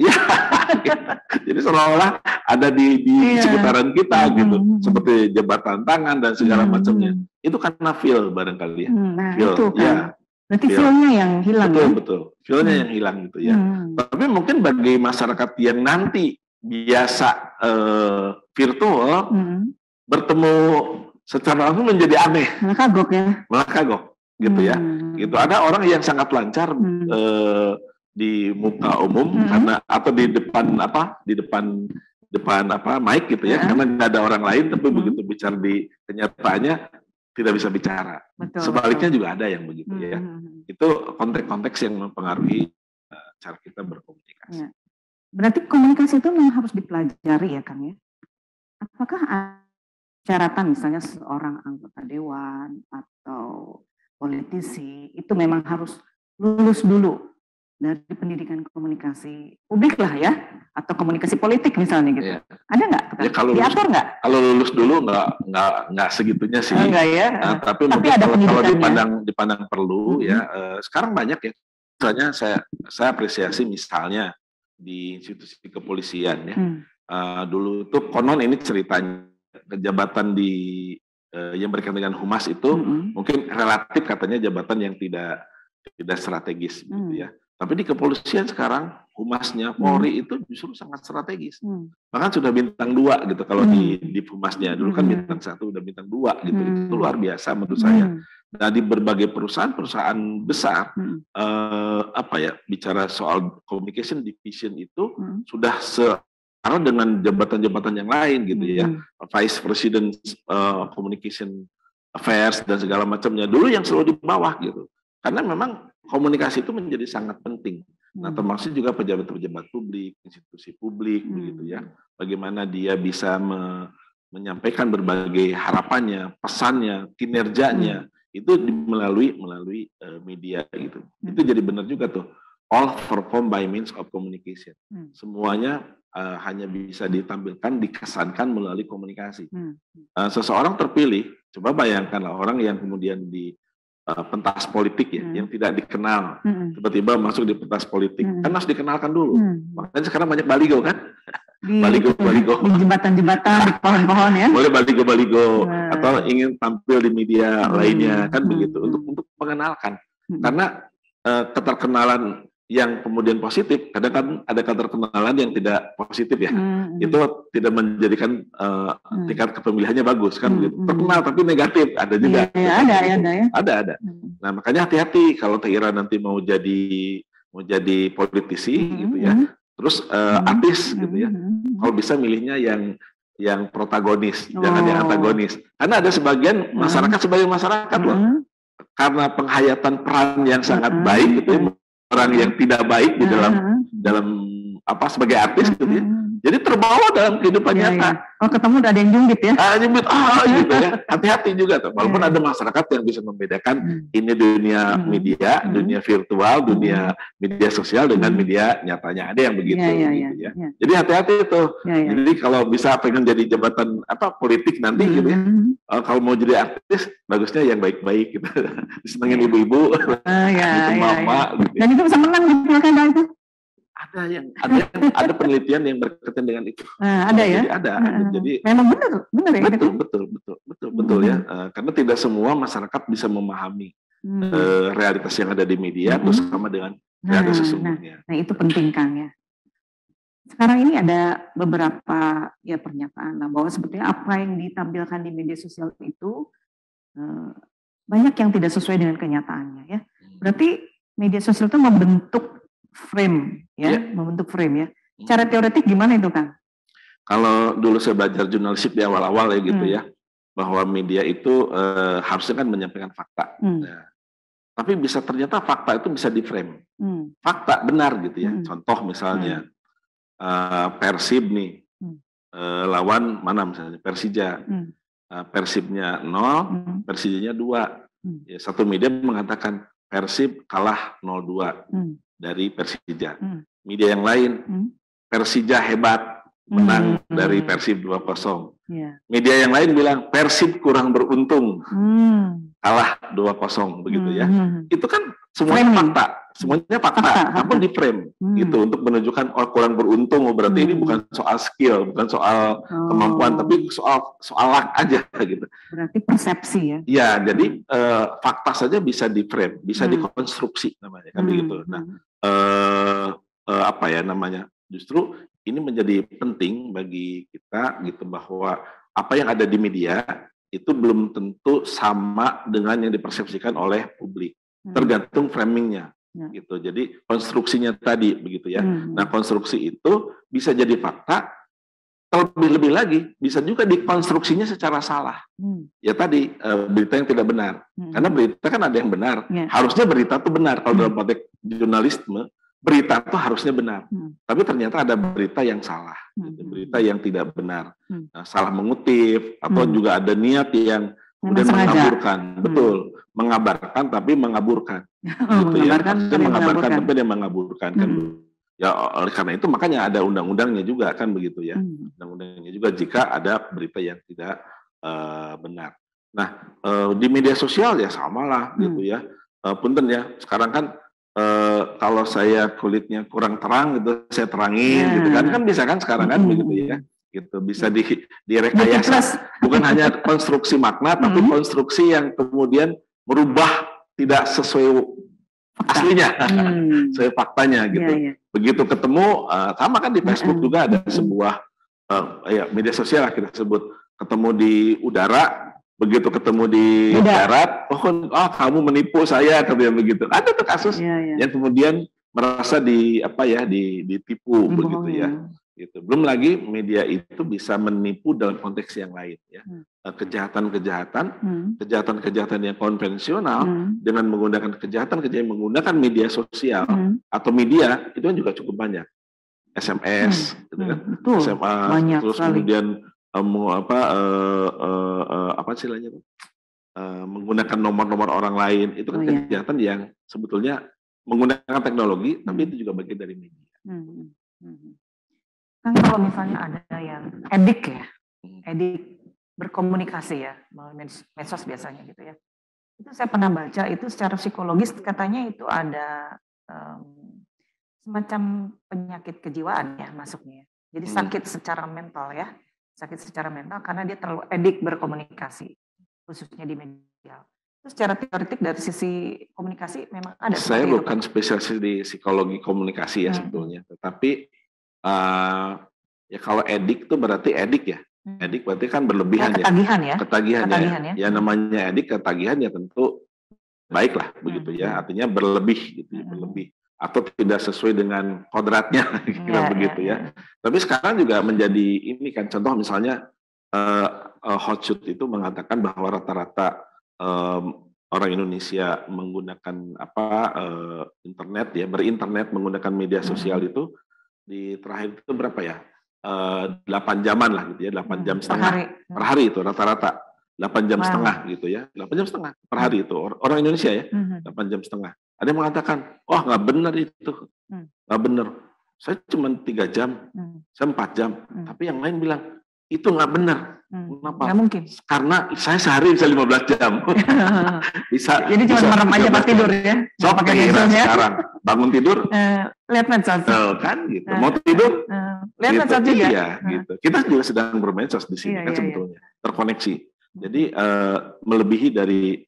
Jadi seolah-olah ada di sekitaran kita gitu. Seperti jabatan tangan dan segala macamnya. Itu karena feel barangkali ya. Feel, itu kan. Ya. Berarti feel-nya yang hilang betul. Feel-nya yang hilang gitu ya. Tapi mungkin bagi masyarakat yang nanti biasa virtual bertemu secara langsung menjadi aneh. Malah kagok gitu ya. Gitu. Ada orang yang sangat lancar di muka umum karena atau di depan mic gitu ya, karena nggak ada orang lain, tapi begitu bicara di kenyataannya tidak bisa bicara. Sebaliknya juga ada yang begitu ya. Itu konteks-konteks yang mempengaruhi cara kita berkomunikasi. Berarti komunikasi itu memang harus dipelajari ya Kang ya. Apakah persyaratan misalnya seorang anggota dewan atau politisi itu memang harus lulus dulu dari pendidikan komunikasi publik lah ya, atau komunikasi politik misalnya gitu. Iya. Ada nggak? Ya, kalau diatur nggak? Kalau lulus dulu nggak segitunya sih. Enggak ya. Tapi mungkin ada kalau dipandang perlu ya. Sekarang banyak ya. Misalnya saya apresiasi misalnya di institusi kepolisian ya. Dulu itu konon ini ceritanya jabatan yang berkaitan dengan humas itu mungkin relatif katanya jabatan yang tidak strategis gitu ya. Tapi di kepolisian sekarang humasnya Polri itu justru sangat strategis. Bahkan sudah bintang 2 gitu kalau di humasnya. Dulu kan bintang 1 udah bintang 2 gitu. Itu luar biasa menurut saya. Nah, di berbagai perusahaan besar bicara soal communication division itu sudah karena dengan jabatan-jabatan yang lain gitu ya. Vice President Communication Affairs dan segala macamnya. Dulu yang selalu di bawah gitu. Karena memang komunikasi itu menjadi sangat penting. Nah, termasuk juga pejabat-pejabat publik, institusi publik, begitu ya. Bagaimana dia bisa menyampaikan berbagai harapannya, pesannya, kinerjanya, itu melalui media gitu. Itu jadi benar juga tuh. All performed by means of communication. Semuanya hanya bisa ditampilkan, dikesankan melalui komunikasi. Seseorang terpilih, coba bayangkanlah orang yang kemudian di pentas politik ya, yang tidak dikenal, tiba-tiba masuk di pentas politik, kan harus dikenalkan dulu. Makanya sekarang banyak baligo kan, baligo di jembatan-jembatan, di pohon-pohon ya. Boleh baligo atau ingin tampil di media lainnya kan begitu, untuk mengenalkan. Karena keterkenalan yang kemudian positif, kadang kan ada keterkenalan yang tidak positif ya. Itu tidak menjadikan tingkat kepemilihannya bagus kan begitu. Terkenal tapi negatif ada juga. Ada. Nah, makanya hati-hati kalau Teh Ira nanti mau jadi politisi gitu ya. Terus artis gitu ya. Kalau bisa milihnya yang protagonis, jangan yang antagonis. Karena ada sebagian masyarakat loh. Karena penghayatan peran yang sangat baik gitu ya, orang yang tidak baik di dalam sebagai artis gitu ya. Jadi terbawa dalam kehidupan nyata. Oh, ketemu ada yang jungkit ya? Jungkit, gitu ya. Hati-hati juga tuh. Walaupun ada masyarakat yang bisa membedakan ini dunia media, dunia virtual, dunia media sosial dengan media nyatanya. Ada yang begitu. Gitu ya. Jadi hati-hati tuh. Jadi kalau bisa pengen jadi jabatan politik nanti gitu ya. Kalau mau jadi artis, bagusnya yang baik-baik gitu. Disenengin ibu-ibu, gitu, mama. Gitu. Dan itu bisa menang di pilkada itu? Ada penelitian yang berkaitan dengan itu. Ada ya? Jadi memang benar ya. Betul ya. Karena tidak semua masyarakat bisa memahami realitas yang ada di media terus sama dengan realitas sesungguhnya. Nah, itu penting Kang ya. Sekarang ini ada beberapa pernyataan bahwa sebetulnya apa yang ditampilkan di media sosial itu banyak yang tidak sesuai dengan kenyataannya ya. Berarti media sosial itu membentuk frame ya, membentuk frame ya. Cara teoretik gimana itu Kang? Kalau dulu saya belajar jurnalistik di awal-awal ya gitu ya, bahwa media itu harusnya kan menyampaikan fakta. Ya. Tapi ternyata fakta itu bisa di frame. Fakta benar gitu ya. Contoh misalnya Persib nih lawan mana misalnya Persija. Persibnya 0, Persijanya 2. Ya, satu media mengatakan Persib kalah 0-2. Dari Persija. Media yang lain, Persija hebat, menang dari Persib 2-0. Media yang lain bilang, Persib kurang beruntung, kalah 2-0, begitu ya. Itu kan semuanya fakta, namun di frame, gitu, untuk menunjukkan kurang beruntung, berarti ini bukan soal skill, bukan soal kemampuan, tapi soal luck aja, gitu. Berarti persepsi ya? Ya, jadi fakta saja bisa di frame, bisa dikonstruksi namanya, kan begitu. Nah, justru ini menjadi penting bagi kita gitu bahwa apa yang ada di media itu belum tentu sama dengan yang dipersepsikan oleh publik, tergantung framingnya gitu. Jadi konstruksinya tadi begitu ya. Nah, konstruksi itu bisa jadi fakta, lebih lagi bisa juga dikonstruksinya secara salah. Ya tadi berita yang tidak benar, karena berita kan ada yang benar. Harusnya berita itu benar kalau dalam konteks jurnalisme. berita itu harusnya benar, tapi ternyata ada berita yang salah, berita yang tidak benar, salah mengutip, atau juga ada niat yang kemudian mengaburkan, betul, mengabarkan tapi mengaburkan, gitu ya, mengabarkan tapi dia mengaburkan kan. Ya oleh karena itu makanya ada undang-undangnya juga kan begitu ya, undang-undangnya juga jika ada berita yang tidak benar. Nah di media sosial ya samalah gitu ya, punten ya sekarang kan kalau saya kulitnya kurang terang gitu saya terangin gitu kan bisa kan sekarang kan begitu ya, gitu bisa direkayasa, bukan hanya konstruksi makna tapi konstruksi yang kemudian merubah tidak sesuai aslinya, sesuai faktanya gitu. Begitu ketemu, sama kan di Facebook juga ada sebuah ya media sosial lah kita sebut, ketemu di udara, begitu ketemu di darat, kamu menipu saya, katanya begitu. Ada tuh kasus yang kemudian merasa ditipu begitu ya. Gitu. Belum lagi media itu bisa menipu dalam konteks yang lain ya. Kejahatan yang konvensional dengan menggunakan kejahatan menggunakan media sosial atau media itu kan juga cukup banyak. SMS gitu kan. SMA terus sekali. Kemudian menggunakan nomor-nomor orang lain itu kan kejahatan yang sebetulnya menggunakan teknologi tapi itu juga bagian dari media. Kan kalau misalnya ada yang edik berkomunikasi ya melalui medsos biasanya gitu ya, itu saya pernah baca itu secara psikologis katanya itu ada semacam penyakit kejiwaan ya masuknya, jadi sakit secara mental karena dia terlalu edik berkomunikasi khususnya di media. Itu secara teoretik dari sisi komunikasi memang ada. Saya bukan spesialis di psikologi komunikasi ya sebetulnya, tetapi ya kalau edik itu berarti edik ya. Edik berarti kan berlebihan ketagihan ya. Ya namanya edik ketagihan ya tentu baiklah begitu ya. Artinya berlebih gitu ya, berlebih atau tidak sesuai dengan kodratnya kira begitu ya. Tapi sekarang juga menjadi ini kan contoh misalnya Hotshoot itu mengatakan bahwa rata-rata orang Indonesia menggunakan internet ya, berinternet menggunakan media sosial itu di terakhir itu berapa ya? 8 jaman lah gitu ya, 8 jam setengah per hari itu rata-rata 8 jam setengah gitu ya, 8 jam setengah per hari itu orang Indonesia ya, 8 jam setengah. Ada yang mengatakan, wah nggak benar itu, nggak benar. Saya cuma 3 jam, saya 4 jam, tapi yang lain bilang itu nggak benar. Kenapa? Nggak mungkin. Karena saya sehari bisa 15 jam. bisa. Jadi cuma merem aja pas tidur ya. So, pakai sekarang bangun tidur, lihat medsos. Kan gitu. Mau tidur, lihat medsos juga. Iya, gitu. Kita juga sedang bermedsos di sini kan sebetulnya terkoneksi. Jadi melebihi dari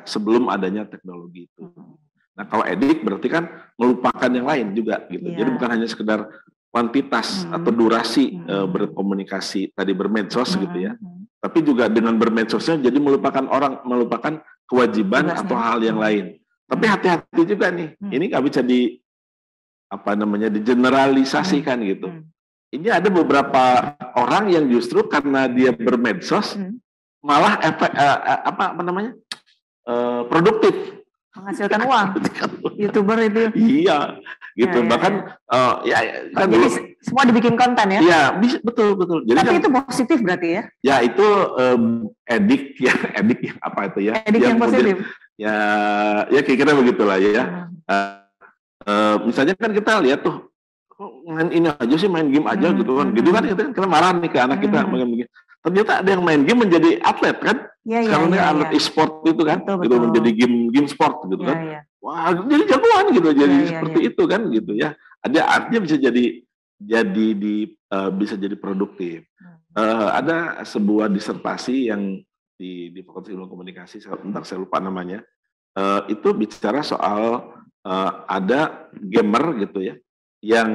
sebelum adanya teknologi itu. Nah kalau edik berarti kan melupakan yang lain juga gitu. Jadi bukan hanya sekedar kuantitas atau durasi berkomunikasi tadi bermedsos gitu ya, tapi juga dengan bermedsosnya jadi melupakan kewajiban atau hal yang lain. Tapi hati-hati juga nih, ini nggak bisa digeneralisasikan gitu. Ini ada beberapa orang yang justru karena dia bermedsos malah produktif. Menghasilkan uang, YouTuber itu. Iya, gitu. Bahkan kan jadi semua dibikin konten ya? Iya, betul. Jadi tapi itu positif berarti ya? Ya itu edik apa itu ya? Edik yang positif. Ya kira-kira begitulah ya. Misalnya kan kita lihat tuh, main ini aja sih, main game aja gitu kan. Gitu kan kita marah nih ke anak kita main game. Ternyata ada yang main game menjadi atlet kan? Sekarang atlet e-sport itu kan, betul. Gitu menjadi game sport gitu kan. Wah, jadi jagoan gitu, jadi seperti itu kan gitu ya. Ada artinya bisa jadi produktif. Ada sebuah disertasi yang di Fakultas Ilmu Komunikasi, sebentar saya lupa namanya. Itu bicara soal ada gamer gitu ya, yang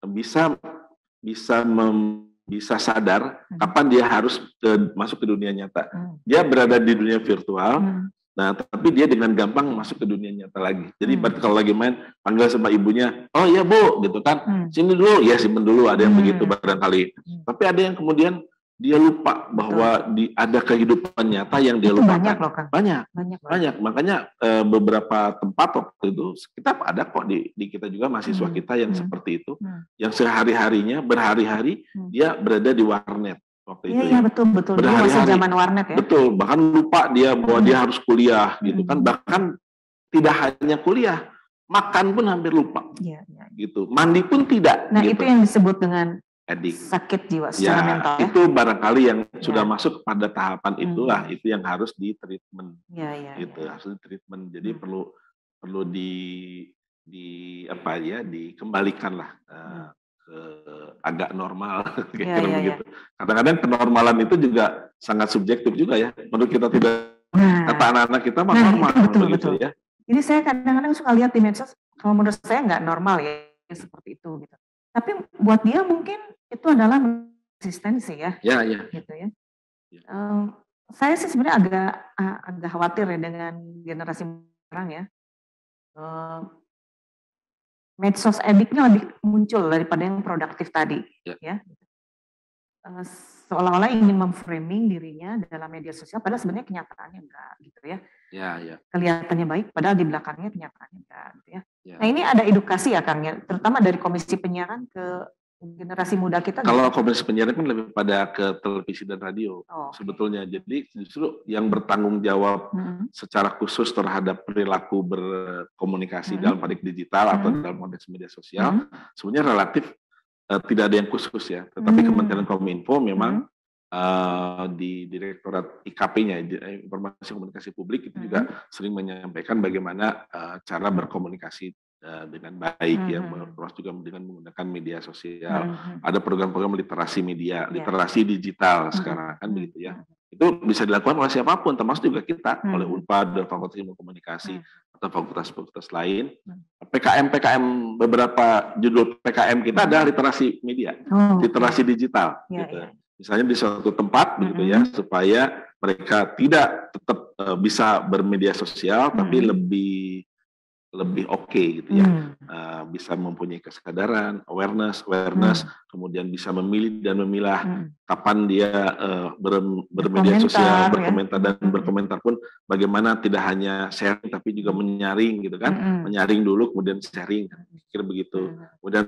bisa sadar kapan dia harus masuk ke dunia nyata. Dia berada di dunia virtual, nah tapi dia dengan gampang masuk ke dunia nyata lagi. Jadi kalau lagi main, panggil sama ibunya, oh ya bu, gitu kan, sini dulu, ya simpen dulu, ada yang begitu barangkali. Tapi ada yang kemudian dia lupa bahwa ada kehidupan nyata yang dia lupakan. Banyak loh, Kang. Banyak. Makanya beberapa tempat waktu itu kita ada kok di kita juga mahasiswa kita yang seperti itu, yang sehari-harinya berhari-hari dia berada di warnet waktu itu. Iya, betul. Berhari-hari zaman warnet ya. Betul, bahkan lupa dia bahwa dia harus kuliah gitu kan. Bahkan tidak hanya kuliah, makan pun hampir lupa. Iya. Gitu. Mandi pun tidak. Nah, gitu. Itu yang disebut dengan edik. Sakit jiwa secara mental ya. Itu barangkali yang sudah masuk pada tahapan itulah, itu yang harus di treatment. Gitu, harus di treatment. Jadi perlu dikembalikan lah ke agak normal, kira-kira begitu. Kadang-kadang kenormalan itu juga sangat subjektif juga ya. Menurut kita tidak, kata anak-anak kita mah normal, betul. Ya. Jadi saya kadang-kadang suka lihat di medsos, kalau menurut saya nggak normal ya seperti itu gitu. Tapi buat dia mungkin itu adalah konsistensi ya. Iya. Gitu ya. Saya sih sebenarnya agak khawatir ya dengan generasi sekarang ya. Medsos ediknya lebih muncul daripada yang produktif tadi. Ya. Seolah-olah ingin memframing dirinya dalam media sosial, padahal sebenarnya kenyataannya enggak gitu ya. Iya. Kelihatannya baik, padahal di belakangnya kenyataannya enggak gitu ya. Nah ini ada edukasi ya Kang ya, terutama dari Komisi Penyiaran ke generasi muda kita. Kalau Komisi Penyiaran kan lebih pada ke televisi dan radio sebetulnya. Jadi justru yang bertanggung jawab secara khusus terhadap perilaku berkomunikasi dalam konteks digital atau dalam konteks media sosial sebenarnya relatif tidak ada yang khusus ya. Tetapi Kementerian Kominfo memang di Direktorat IKP-nya, Informasi Komunikasi Publik, itu juga sering menyampaikan bagaimana cara berkomunikasi dengan baik ya, terus juga dengan menggunakan media sosial. Ada program-program literasi media, literasi digital sekarang kan begitu ya. Itu bisa dilakukan oleh siapapun, termasuk juga kita, oleh Unpad, Fakultas Ilmu Komunikasi atau fakultas-fakultas lain. PKM beberapa judul PKM kita ada literasi media, literasi digital. Gitu. Misalnya di suatu tempat begitu ya, supaya mereka tidak tetap bisa bermedia sosial, tapi lebih oke gitu ya, bisa mempunyai kesadaran, awareness, kemudian bisa memilih dan memilah kapan dia bermedia sosial, berkomentar dan berkomentar pun bagaimana tidak hanya sharing tapi juga menyaring gitu kan, menyaring dulu kemudian sharing, kira begitu. Kemudian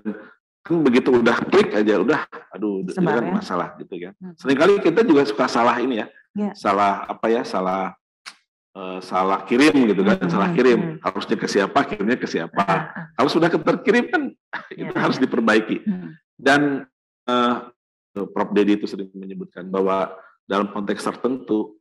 kan begitu udah klik aja udah, aduh itu kan masalah gitu kan. Seringkali kita juga suka salah ini ya, salah kirim gitu kan, salah kirim, harusnya ke siapa, kirimnya ke siapa. Kalau sudah terkirim kan itu harus diperbaiki. Dan Prof. Dedi itu sering menyebutkan bahwa dalam konteks tertentu,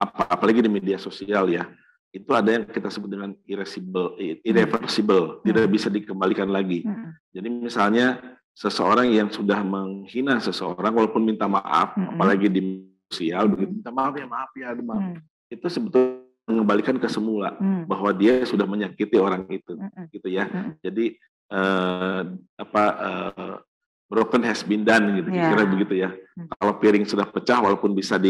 apalagi di media sosial ya, itu ada yang kita sebut dengan irreversible, tidak bisa dikembalikan lagi. Jadi misalnya seseorang yang sudah menghina seseorang, walaupun minta maaf, apalagi di sosial, begitu minta maaf ya, itu sebetulnya mengembalikan ke semula bahwa dia sudah menyakiti orang itu, gitu ya. Jadi broken has been done gitu, kira begitu ya. Kalau piring sudah pecah, walaupun bisa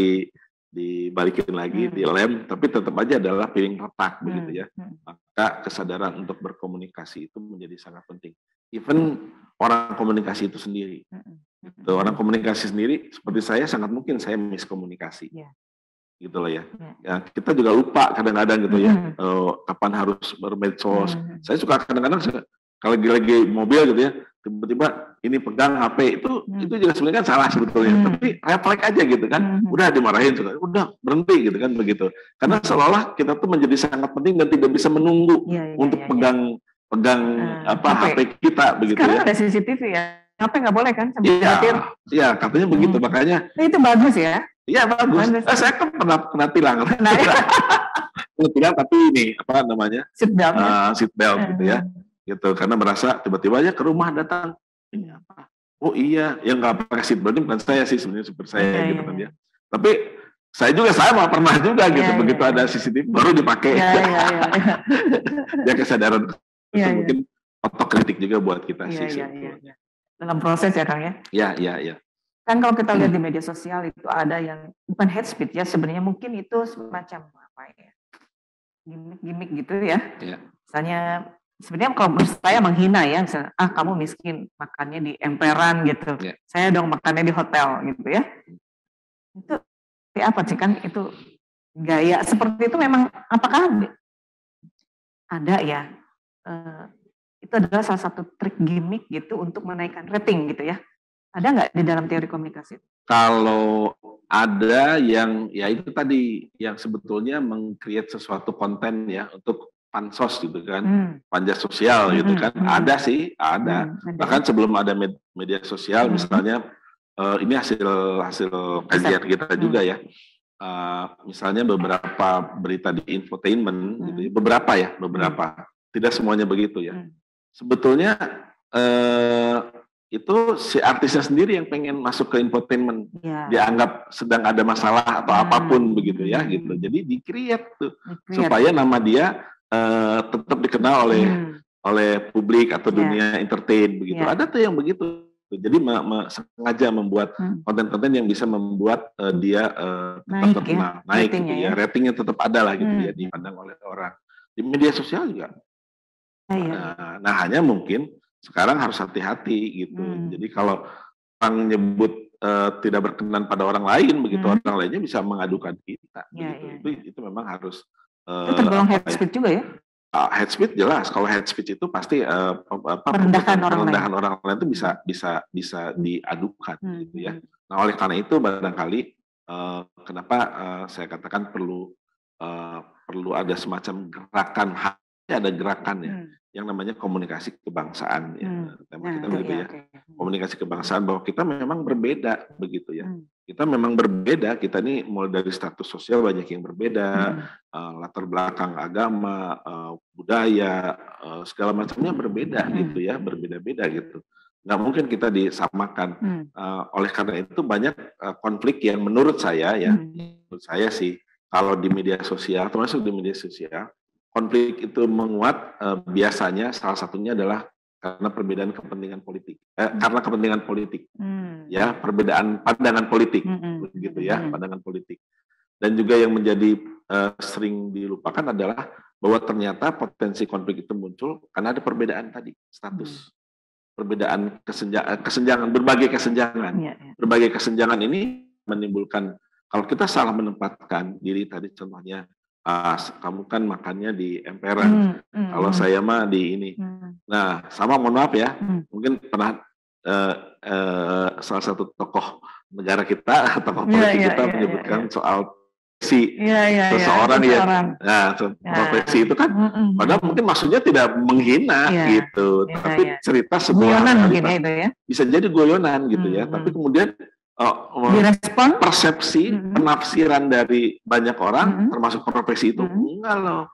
dibalikin lagi, dilem, tapi tetap aja adalah piring retak begitu ya. Maka kesadaran untuk berkomunikasi itu menjadi sangat penting. Even orang komunikasi itu sendiri, orang komunikasi sendiri seperti saya sangat mungkin saya miskomunikasi. Gitu loh ya. Kita juga lupa kadang-kadang gitu ya, kapan harus bermedsos. Saya suka kadang-kadang kalau lagi mobil gitu ya, tiba-tiba ini pegang HP itu juga sebenarnya kan salah sebetulnya, tapi refleks aja gitu kan, udah dimarahin, udah berhenti gitu kan begitu. Karena seolah kita tuh menjadi sangat penting dan tidak bisa menunggu untuk pegang HP kita begitu. Sekarang ada CCTV ya, HP nggak boleh kan? Iya, katanya begitu, makanya. Itu bagus ya. Iya bagus. Saya kan pernah tilang. Tilang tapi ini apa namanya? Seat belt gitu ya. Gitu karena merasa tiba-tiba aja ke rumah datang. Ini apa? Oh iya, yang nggak pakai seat belt bukan saya sih sebenarnya, super saya gitu kan ya. Tapi saya mah pernah juga gitu, begitu ada CCTV baru dipakai. Dia kesadaran mungkin otokritik juga buat kita sih. Dalam proses ya Kang ya. Iya. Kan kalau kita lihat di media sosial itu ada yang bukan hate speech ya, sebenarnya mungkin itu semacam apa ya, gimmick gitu ya. Misalnya sebenarnya kalau menurut saya menghina ya, misalnya, kamu miskin, makannya di emperan gitu, saya dong makannya di hotel gitu ya. Itu apa sih, kan itu gaya seperti itu memang apakah ada ya? Itu adalah salah satu trik gimmick gitu untuk menaikkan rating gitu ya. Ada nggak di dalam teori komunikasi? Kalau ada yang ya itu tadi yang sebetulnya meng-create sesuatu konten ya untuk pansos gitu kan, panja sosial gitu kan, ada sih, ada. Bahkan sebelum ada media sosial misalnya, ini hasil kajian kita juga ya. Misalnya beberapa berita di infotainment gitu ya, beberapa, tidak semuanya begitu ya. Sebetulnya itu si artisnya sendiri yang pengen masuk ke infotainment, dianggap sedang ada masalah atau apapun begitu ya gitu. Jadi di-create tuh supaya nama dia tetap dikenal oleh publik atau dunia entertain begitu. Ada tuh yang begitu. Jadi sengaja membuat konten-konten yang bisa membuat dia tetap terkenal, naik gitu ya. Ratingnya tetap ada lah gitu ya, dipandang oleh orang. Di media sosial juga. Nah, hanya mungkin sekarang harus hati-hati gitu. Jadi kalau orang nyebut tidak berkenan pada orang lain begitu, orang lainnya bisa mengadukan kita begitu. Itu memang harus itu tergolong hate speech juga ya? Hate speech jelas. Kalau hate speech itu pasti merendahkan orang lain itu bisa diadukan gitu ya. Nah, oleh karena itu barangkali kenapa saya katakan perlu ada semacam gerakan, ada gerakan ya, yang namanya komunikasi kebangsaan ya. Tema kita begitu ya. Komunikasi kebangsaan bahwa kita memang berbeda begitu ya. Kita memang berbeda, kita ini mulai dari status sosial banyak yang berbeda, latar belakang agama, budaya, segala macamnya berbeda gitu ya, berbeda-beda gitu. Nggak mungkin kita disamakan. Oleh karena itu banyak konflik yang menurut saya ya, menurut saya sih, kalau di media sosial, termasuk di media sosial, konflik itu menguat biasanya salah satunya adalah karena perbedaan kepentingan politik, karena kepentingan politik, ya perbedaan pandangan politik, begitu ya, pandangan politik. Dan juga yang menjadi sering dilupakan adalah bahwa ternyata potensi konflik itu muncul karena ada perbedaan tadi status, perbedaan kesenjangan, berbagai kesenjangan, berbagai kesenjangan ini menimbulkan kalau kita salah menempatkan diri tadi contohnya. Kamu kan makannya di emperan, kalau saya mah di ini. Nah, sama mohon maaf ya, mungkin pernah salah satu tokoh negara kita, tokoh politik kita menyebutkan soal seseorang ya. Nah, profesi itu kan, padahal mungkin maksudnya tidak menghina gitu, tapi cerita sebuah bisa jadi guyonan gitu ya. Tapi kemudian direspon persepsi penafsiran dari banyak orang termasuk profesi itu enggak loh,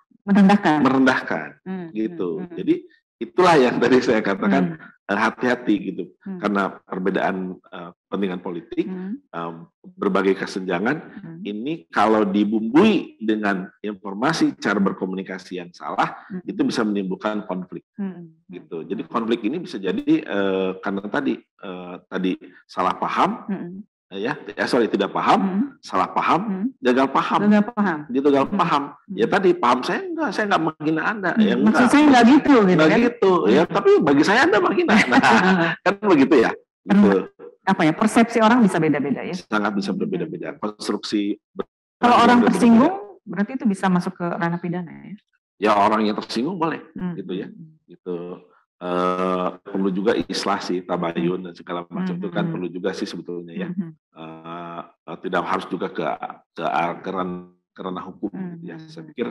merendahkan gitu. Jadi itulah yang tadi saya katakan hati-hati gitu, karena perbedaan kepentingan politik, berbagai kesenjangan ini kalau dibumbui dengan informasi cara berkomunikasi yang salah itu bisa menimbulkan konflik gitu. Jadi konflik ini bisa jadi karena tadi salah paham tidak paham, salah paham, gagal paham. Ya tadi paham saya nggak menghina Anda, ya maksud saya nggak gitu ya, tapi bagi saya Anda menghina. Nah, kan begitu ya. Gitu. Apa ya, persepsi orang bisa beda-beda ya. Sangat bisa berbeda-beda. Konstruksi. Kalau orang tersinggung, berarti itu bisa masuk ke ranah pidana ya? Ya orang yang tersinggung boleh, gitu ya. Gitu. Perlu juga islah sih, tabayun dan segala macam itu kan perlu juga sih sebetulnya ya. Tidak harus juga ke ranah hukum gitu ya. Saya pikir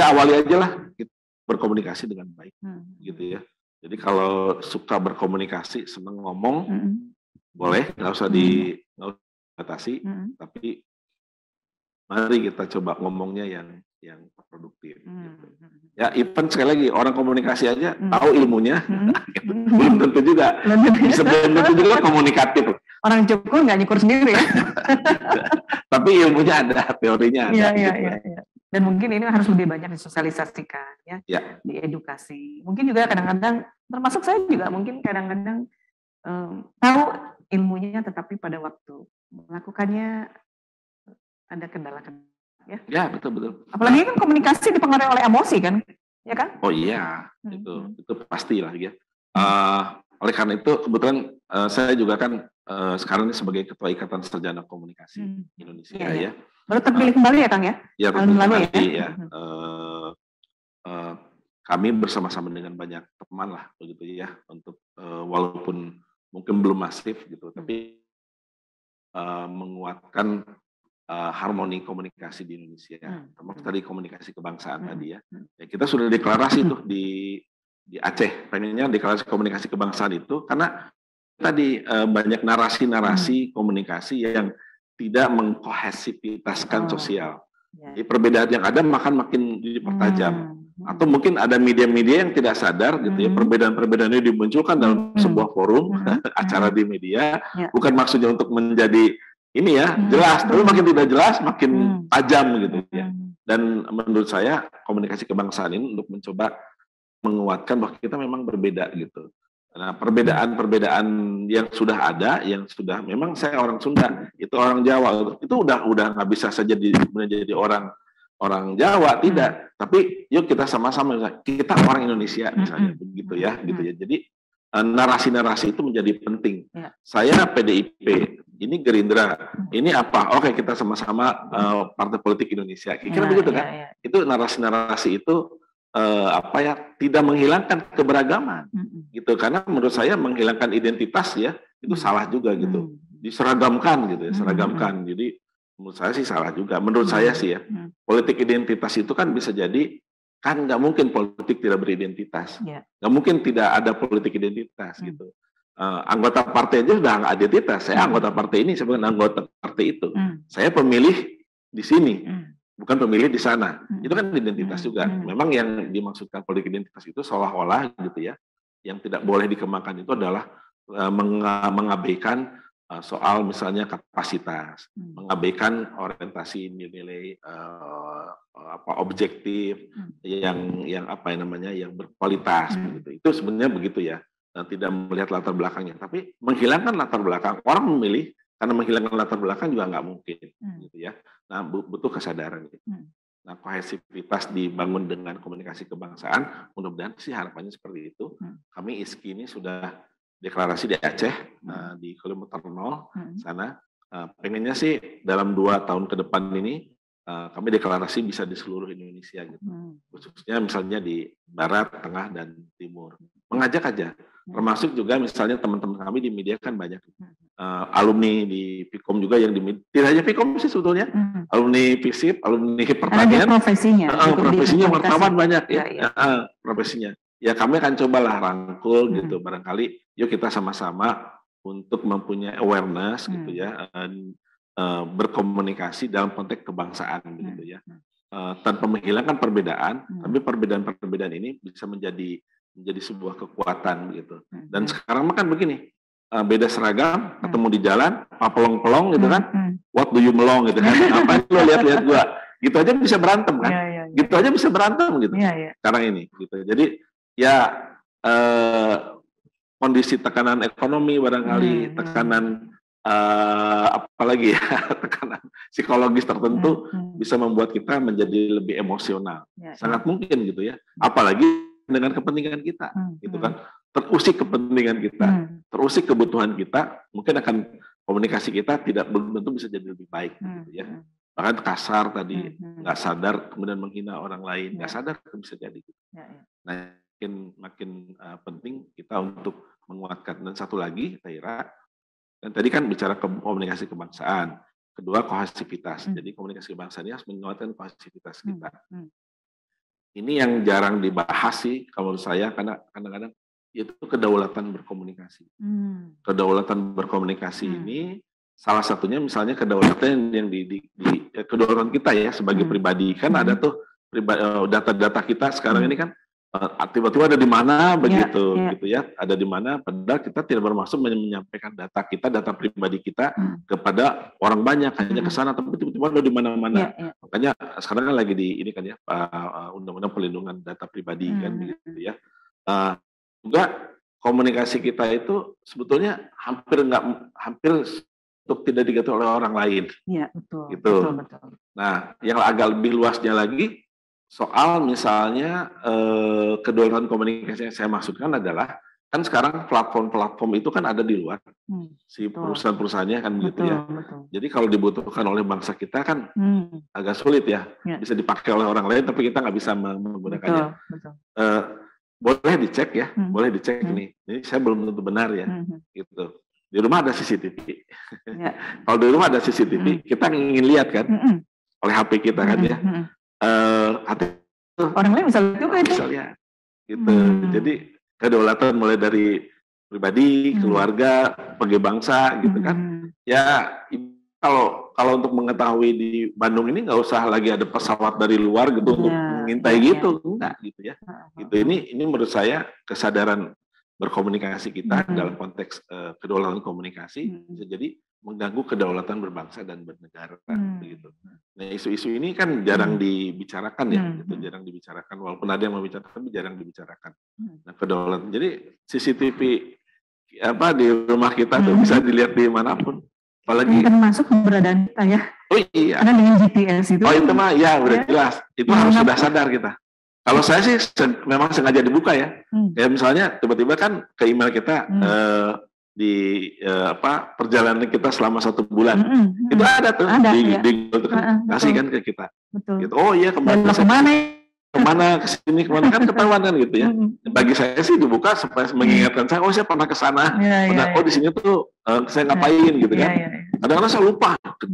awali aja lah gitu, berkomunikasi dengan baik gitu ya. Jadi kalau suka berkomunikasi, senang ngomong, boleh, nggak usah dibatasi, tapi mari kita coba ngomongnya yang produktif. Gitu. Ya, even sekali lagi orang komunikasi aja tahu ilmunya, gitu. Belum tentu juga. Bisa belum tentu juga komunikatif. Orang cukur nggak nyukur sendiri ya. Tapi ilmunya ada, teorinya ada. Iya. Dan mungkin ini harus lebih banyak disosialisasikan ya, diedukasi. Mungkin juga kadang-kadang, termasuk saya juga mungkin kadang-kadang tahu ilmunya, tetapi pada waktu melakukannya ada kendala. Ya, betul. Apalagi kan komunikasi dipengaruhi oleh emosi kan. ya kan? Oh iya, itu pastilah ya. Oleh karena itu kebetulan saya juga kan sekarang ini sebagai Ketua Ikatan Sarjana Komunikasi Indonesia ya. Baru terpilih kembali ya Kang ya? Ya tahun lalu ya. Kami bersama-sama dengan banyak teman lah begitu ya untuk walaupun mungkin belum masif gitu, tapi menguatkan harmoni komunikasi di Indonesia, termasuk tadi komunikasi kebangsaan tadi ya. Kita sudah deklarasi tuh di Aceh, pengennya deklarasi komunikasi kebangsaan itu karena tadi banyak narasi-narasi komunikasi yang tidak mengkohesivitaskan sosial. Jadi perbedaan yang ada makin dipertajam. Atau mungkin ada media-media yang tidak sadar gitu ya, perbedaan-perbedaan ini dimunculkan dalam sebuah forum acara di media, bukan maksudnya untuk menjadi ini ya jelas, tapi makin tidak jelas makin tajam gitu ya. Dan menurut saya komunikasi kebangsaan ini untuk mencoba menguatkan bahwa kita memang berbeda gitu. Nah, perbedaan-perbedaan yang sudah ada, yang sudah memang saya orang Sunda, itu orang Jawa, itu udah nggak bisa saja menjadi orang Jawa, tidak. Tapi yuk kita sama-sama, kita orang Indonesia misalnya begitu ya, gitu ya. Jadi narasi-narasi itu menjadi penting. Saya PDIP, ini Gerindra, ini apa? Oke, kita sama-sama Partai Politik Indonesia. Kira begitu kan? Itu narasi-narasi itu tidak menghilangkan keberagaman gitu, karena menurut saya menghilangkan identitas ya itu salah juga gitu, diseragamkan gitu ya, seragamkan. Jadi menurut saya sih salah juga, menurut saya sih ya. Politik identitas itu kan bisa jadi, kan nggak mungkin politik tidak beridentitas, nggak mungkin tidak ada politik identitas gitu. Anggota partai aja sudah nggak identitas, saya anggota partai ini, saya bukan anggota partai itu, saya pemilih di sini, bukan pemilih di sana. Itu kan identitas juga. Memang yang dimaksudkan politik identitas itu seolah-olah gitu ya, yang tidak boleh dikembangkan itu adalah mengabaikan soal misalnya kapasitas, mengabaikan orientasi nilai objektif yang apa namanya yang berkualitas begitu. Itu sebenarnya begitu ya. Tidak melihat latar belakangnya, tapi menghilangkan latar belakang. Orang memilih karena menghilangkan latar belakang juga nggak mungkin gitu ya. Nah, butuh kesadaran gitu. Nah, kohesivitas dibangun dengan komunikasi kebangsaan, mudah-mudahan sih harapannya seperti itu. Kami ISKI ini sudah deklarasi di Aceh, di kilometer 0 sana. Pengennya sih dalam 2 tahun ke depan ini kami deklarasi bisa di seluruh Indonesia gitu. Khususnya misalnya di Barat, Tengah, dan Timur. Mengajak aja. Termasuk juga misalnya teman-teman kami di media kan banyak alumni di Fikom juga yang tidak hanya Fikom sih sebetulnya, alumni FISIP, alumni pertanian, profesinya wartawan banyak ya. Profesinya ya kami akan cobalah rangkul gitu, barangkali yuk kita sama-sama untuk mempunyai awareness gitu ya, berkomunikasi dalam konteks kebangsaan gitu ya, tanpa menghilangkan perbedaan, tapi perbedaan-perbedaan ini bisa menjadi sebuah kekuatan gitu. Dan sekarang kan begini, beda seragam, ketemu di jalan, pelong-pelong gitu kan, what do you melong gitu kan, apa lo lihat-lihat gua, gitu aja bisa berantem kan, gitu aja bisa berantem gitu, sekarang ini gitu. Jadi ya kondisi tekanan ekonomi barangkali, tekanan apalagi ya, tekanan psikologis tertentu bisa membuat kita menjadi lebih emosional, sangat mungkin gitu ya, apalagi dengan kepentingan kita, gitu kan, terusik kepentingan kita, terusik kebutuhan kita, mungkin akan komunikasi kita belum tentu bisa jadi lebih baik, gitu ya. Bahkan kasar tadi, nggak sadar kemudian menghina orang lain, nggak sadar bisa jadi. Gitu. Nah, makin penting kita untuk menguatkan. Dan satu lagi, Taira, dan tadi kan bicara komunikasi kebangsaan, kedua kohesivitas. Jadi komunikasi kebangsaan ini harus menguatkan kohesivitas kita. Ini yang jarang dibahas sih kalau menurut saya, karena kadang-kadang itu kedaulatan berkomunikasi. Kedaulatan berkomunikasi ini salah satunya misalnya kedaulatan yang kedaulatan kita ya sebagai pribadi, kan ada tuh data-data kita sekarang ini kan tiba-tiba ada di mana begitu gitu ya, ada di mana, padahal kita tidak bermaksud menyampaikan data kita, data pribadi kita kepada orang banyak, hanya ke sana, tapi tiba-tiba ada di mana-mana. Makanya sekarang kan lagi di ini kan ya, undang-undang perlindungan data pribadi kan begitu ya. Juga komunikasi kita itu sebetulnya hampir untuk tidak digatur oleh orang lain. Iya, betul. Gitu. Betul. Nah, yang agak lebih luasnya lagi, soal misalnya kedaulatan komunikasi yang saya maksudkan adalah kan sekarang platform-platform itu kan ada di luar si perusahaan-perusahaannya kan begitu ya. Jadi kalau dibutuhkan oleh bangsa kita kan agak sulit ya, bisa dipakai oleh orang lain tapi kita nggak bisa menggunakannya. Boleh dicek ya, boleh dicek nih. Ini saya belum tentu benar ya, gitu. Di rumah ada CCTV. Kalau di rumah ada CCTV, kita ingin lihat kan, oleh HP kita kan ya. Orang lain bisa lihat juga itu. Bisa lihat, gitu. Jadi kedaulatan mulai dari pribadi, keluarga, sebagai bangsa, gitu kan. Ya kalau untuk mengetahui di Bandung ini nggak usah lagi ada pesawat dari luar gitu untuk mengintai gitu, enggak gitu ya. Gitu ini menurut saya kesadaran berkomunikasi kita dalam konteks kedaulatan komunikasi bisa jadi mengganggu kedaulatan berbangsa dan bernegara begitu. Nah isu-isu ini kan jarang dibicarakan ya, gitu, jarang dibicarakan walaupun ada yang membicarakan tapi jarang dibicarakan. Nah kedaulatan jadi CCTV di rumah kita tuh bisa dilihat di manapun. Apalagi termasuk keberadaan kita ya. Oh iya. Karena dengan GPS itu. Oh itu mah ya udah jelas. Itu harus sudah sadar kita. Kalau saya sih memang sengaja dibuka ya. Kayak misalnya tiba-tiba kan ke email kita perjalanan kita selama 1 bulan. Itu ada tuh di itu kan kasih kan ke kita. Betul. Gitu. Oh iya kemana kesini kemana kan ketahuan kan gitu ya. Bagi saya sih dibuka supaya mengingatkan saya, oh saya pernah ke sana, oh di sini tuh saya ngapain gitu kan. Kadang-kadang saya lupa ke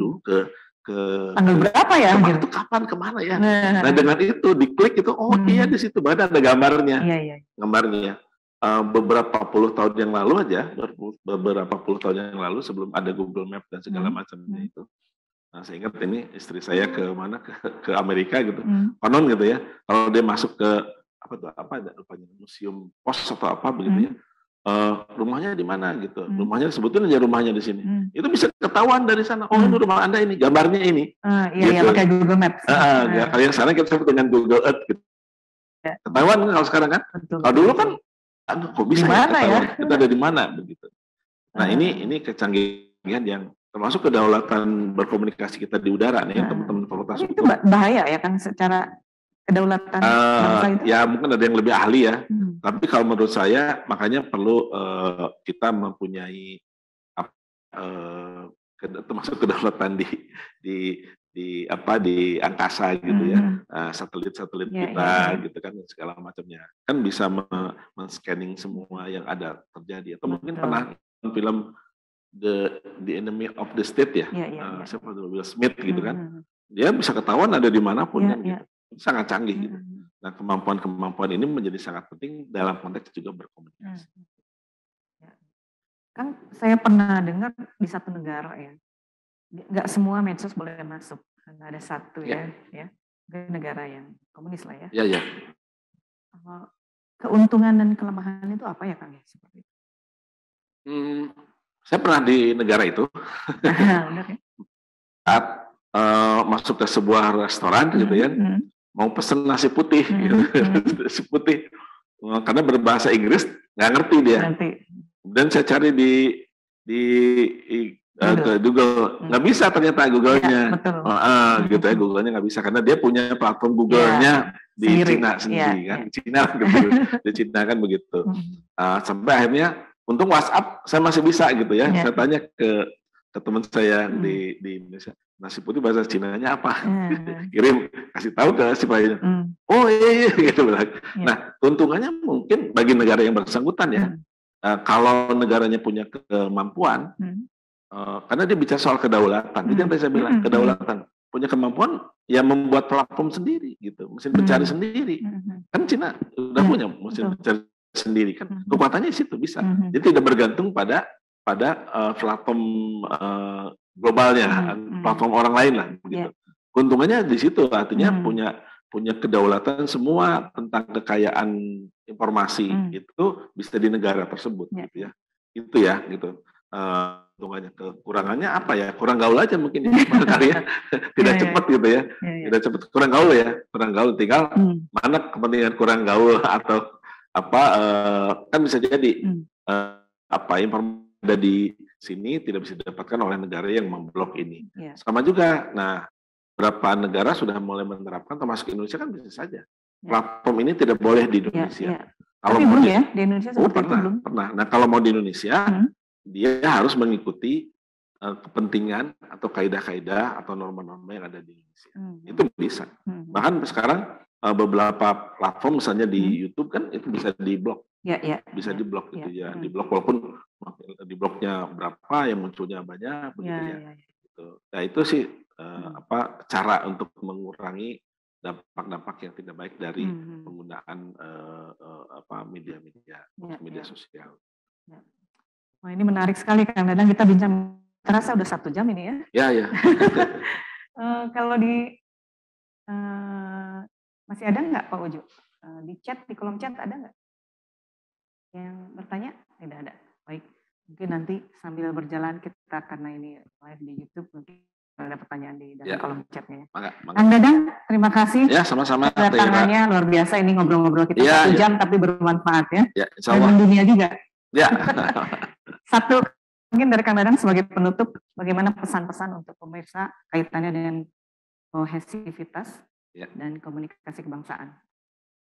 tanggal berapa ya? Itu kapan kemana ya? Nah dengan itu diklik itu, oh iya di situ ada gambarnya, gambarnya. Beberapa puluh tahun yang lalu aja, beberapa puluh tahun yang lalu sebelum ada Google Map dan segala macamnya itu. Nah, saya ingat ini istri saya ke mana ke Amerika gitu, konon gitu ya. Kalau dia masuk ke museum pos atau apa begitu ya, rumahnya di mana gitu, rumahnya sebutin aja rumahnya di sini. Itu bisa ketahuan dari sana. Oh ini rumah Anda ini, gambarnya ini. Iya pakai Google Maps. Kalau yang sekarang kita sebut dengan Google Earth gitu. Ketahuan kalau sekarang kan. Kalau dulu kan, kok bisa ya? Kita ada di mana begitu. Nah ini kecanggihan yang termasuk kedaulatan berkomunikasi kita di udara nih teman-teman fakultas itu bahaya ya kan secara kedaulatan bangsa itu? Ya mungkin ada yang lebih ahli ya, tapi kalau menurut saya makanya perlu kita mempunyai termasuk kedaulatan di angkasa gitu ya, satelit kita gitu kan segala macamnya kan bisa men-scanning semua yang ada terjadi atau mungkin pernah film The Enemy of the State ya, siapa tuh Will Smith gitu kan, dia bisa ketahuan ada dimanapun kan gitu, sangat canggih gitu. Nah kemampuan ini menjadi sangat penting dalam konteks juga berkomunikasi. Kan saya pernah dengar di satu negara ya, nggak semua medsos boleh masuk, karena ada satu ya negara yang komunis lah ya. Iya. Keuntungan dan kelemahan itu apa ya Kang ya seperti itu? Saya pernah di negara itu. Saat masuk ke sebuah restoran gitu ya, mau pesen nasi putih, gitu. Nasi putih, karena berbahasa Inggris nggak ngerti dia. Dan saya cari di Google, nggak bisa ternyata Google-nya, gitu ya Google-nya nggak bisa karena dia punya platform Google-nya di Cina sendiri kan, di Cina gitu, di Cina kan begitu. Sampai akhirnya untung WhatsApp saya masih bisa gitu ya. Saya tanya ke teman saya di Indonesia, nasi putih bahasa Cinanya apa? Kirim, kasih tahu ke si pelayan. Oh iya gitu. Nah, keuntungannya mungkin bagi negara yang bersangkutan ya. Kalau negaranya punya kemampuan, karena dia bicara soal kedaulatan. Itu yang tadi saya bilang, kedaulatan. Punya kemampuan ya membuat platform sendiri gitu, mesin pencari sendiri. Kan Cina udah punya mesin pencari sendiri kan, kekuatannya di situ bisa. Jadi tidak bergantung pada platform globalnya, platform orang lain lah begitu. Keuntungannya di situ, artinya punya kedaulatan semua tentang kekayaan informasi itu bisa di negara tersebut gitu ya. Itu ya gitu. Keuntungannya, kekurangannya apa ya? Kurang gaul aja mungkin ya, tidak cepat gitu ya. Tidak cepat, kurang gaul ya, kurang gaul. Tinggal mana kepentingan kurang gaul atau kan bisa jadi informasi ada di sini tidak bisa didapatkan oleh negara yang memblok ini. Sama juga. Nah, beberapa negara sudah mulai menerapkan, termasuk Indonesia kan bisa saja. Platform ini tidak boleh di Indonesia. Kalau tapi belum ya di Indonesia seperti itu belum. Pernah. Nah kalau mau di Indonesia, dia harus mengikuti kepentingan atau kaidah-kaidah atau norma-norma yang ada di Indonesia. Itu bisa. Bahkan sekarang beberapa platform misalnya di YouTube kan itu bisa diblok. Bisa diblok gitu ya. Diblok walaupun dibloknya berapa yang munculnya banyak begitu ya. Gitu. Nah itu sih cara untuk mengurangi dampak-dampak yang tidak baik dari penggunaan media sosial. Wah ini menarik sekali Kang Dadang, kita bincang terasa udah 1 jam ini ya. Ya. Kalau di masih ada nggak Pak Uju? Di chat, di kolom chat ada nggak yang bertanya? Tidak ada. Baik, mungkin nanti sambil berjalan kita, karena ini live di YouTube, mungkin ada pertanyaan di dalam kolom chatnya. Kang Dadang, terima kasih. Ya, sama-sama. Kedatangannya luar biasa, ini ngobrol-ngobrol kita 1 jam tapi bermanfaat ya. Insya Allah. Dan mendunia juga. Ya. Satu, mungkin dari Kang Dadang sebagai penutup, bagaimana pesan-pesan untuk pemirsa kaitannya dengan kohesivitas dan komunikasi kebangsaan?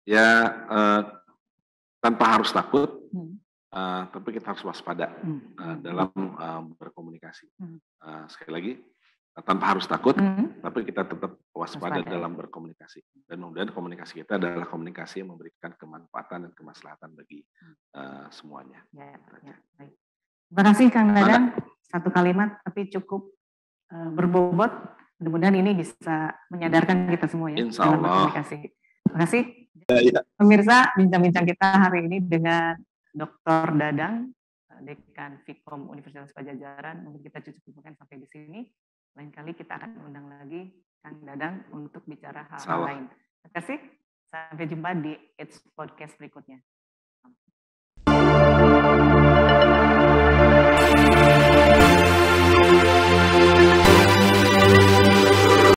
Ya, tanpa harus takut, tapi kita harus waspada dalam berkomunikasi. Sekali lagi, tanpa harus takut, tapi kita tetap waspada dalam berkomunikasi. Dan kemudian komunikasi kita adalah komunikasi yang memberikan kemanfaatan dan kemaslahatan bagi semuanya. Baik. Terima kasih Kang Dadang. Satu kalimat tapi cukup berbobot. Mudah-mudahan ini bisa menyadarkan kita semua ya. Insya Allah. Terima kasih. Pemirsa, bincang-bincang kita hari ini dengan Dr. Dadang, Dekan Fikom Universitas Padjadjaran. Mungkin kita cukupkan sampai di sini. Lain kali kita akan undang lagi Kang Dadang untuk bicara hal-hal lain. Terima kasih. Sampai jumpa di It's Podcast berikutnya.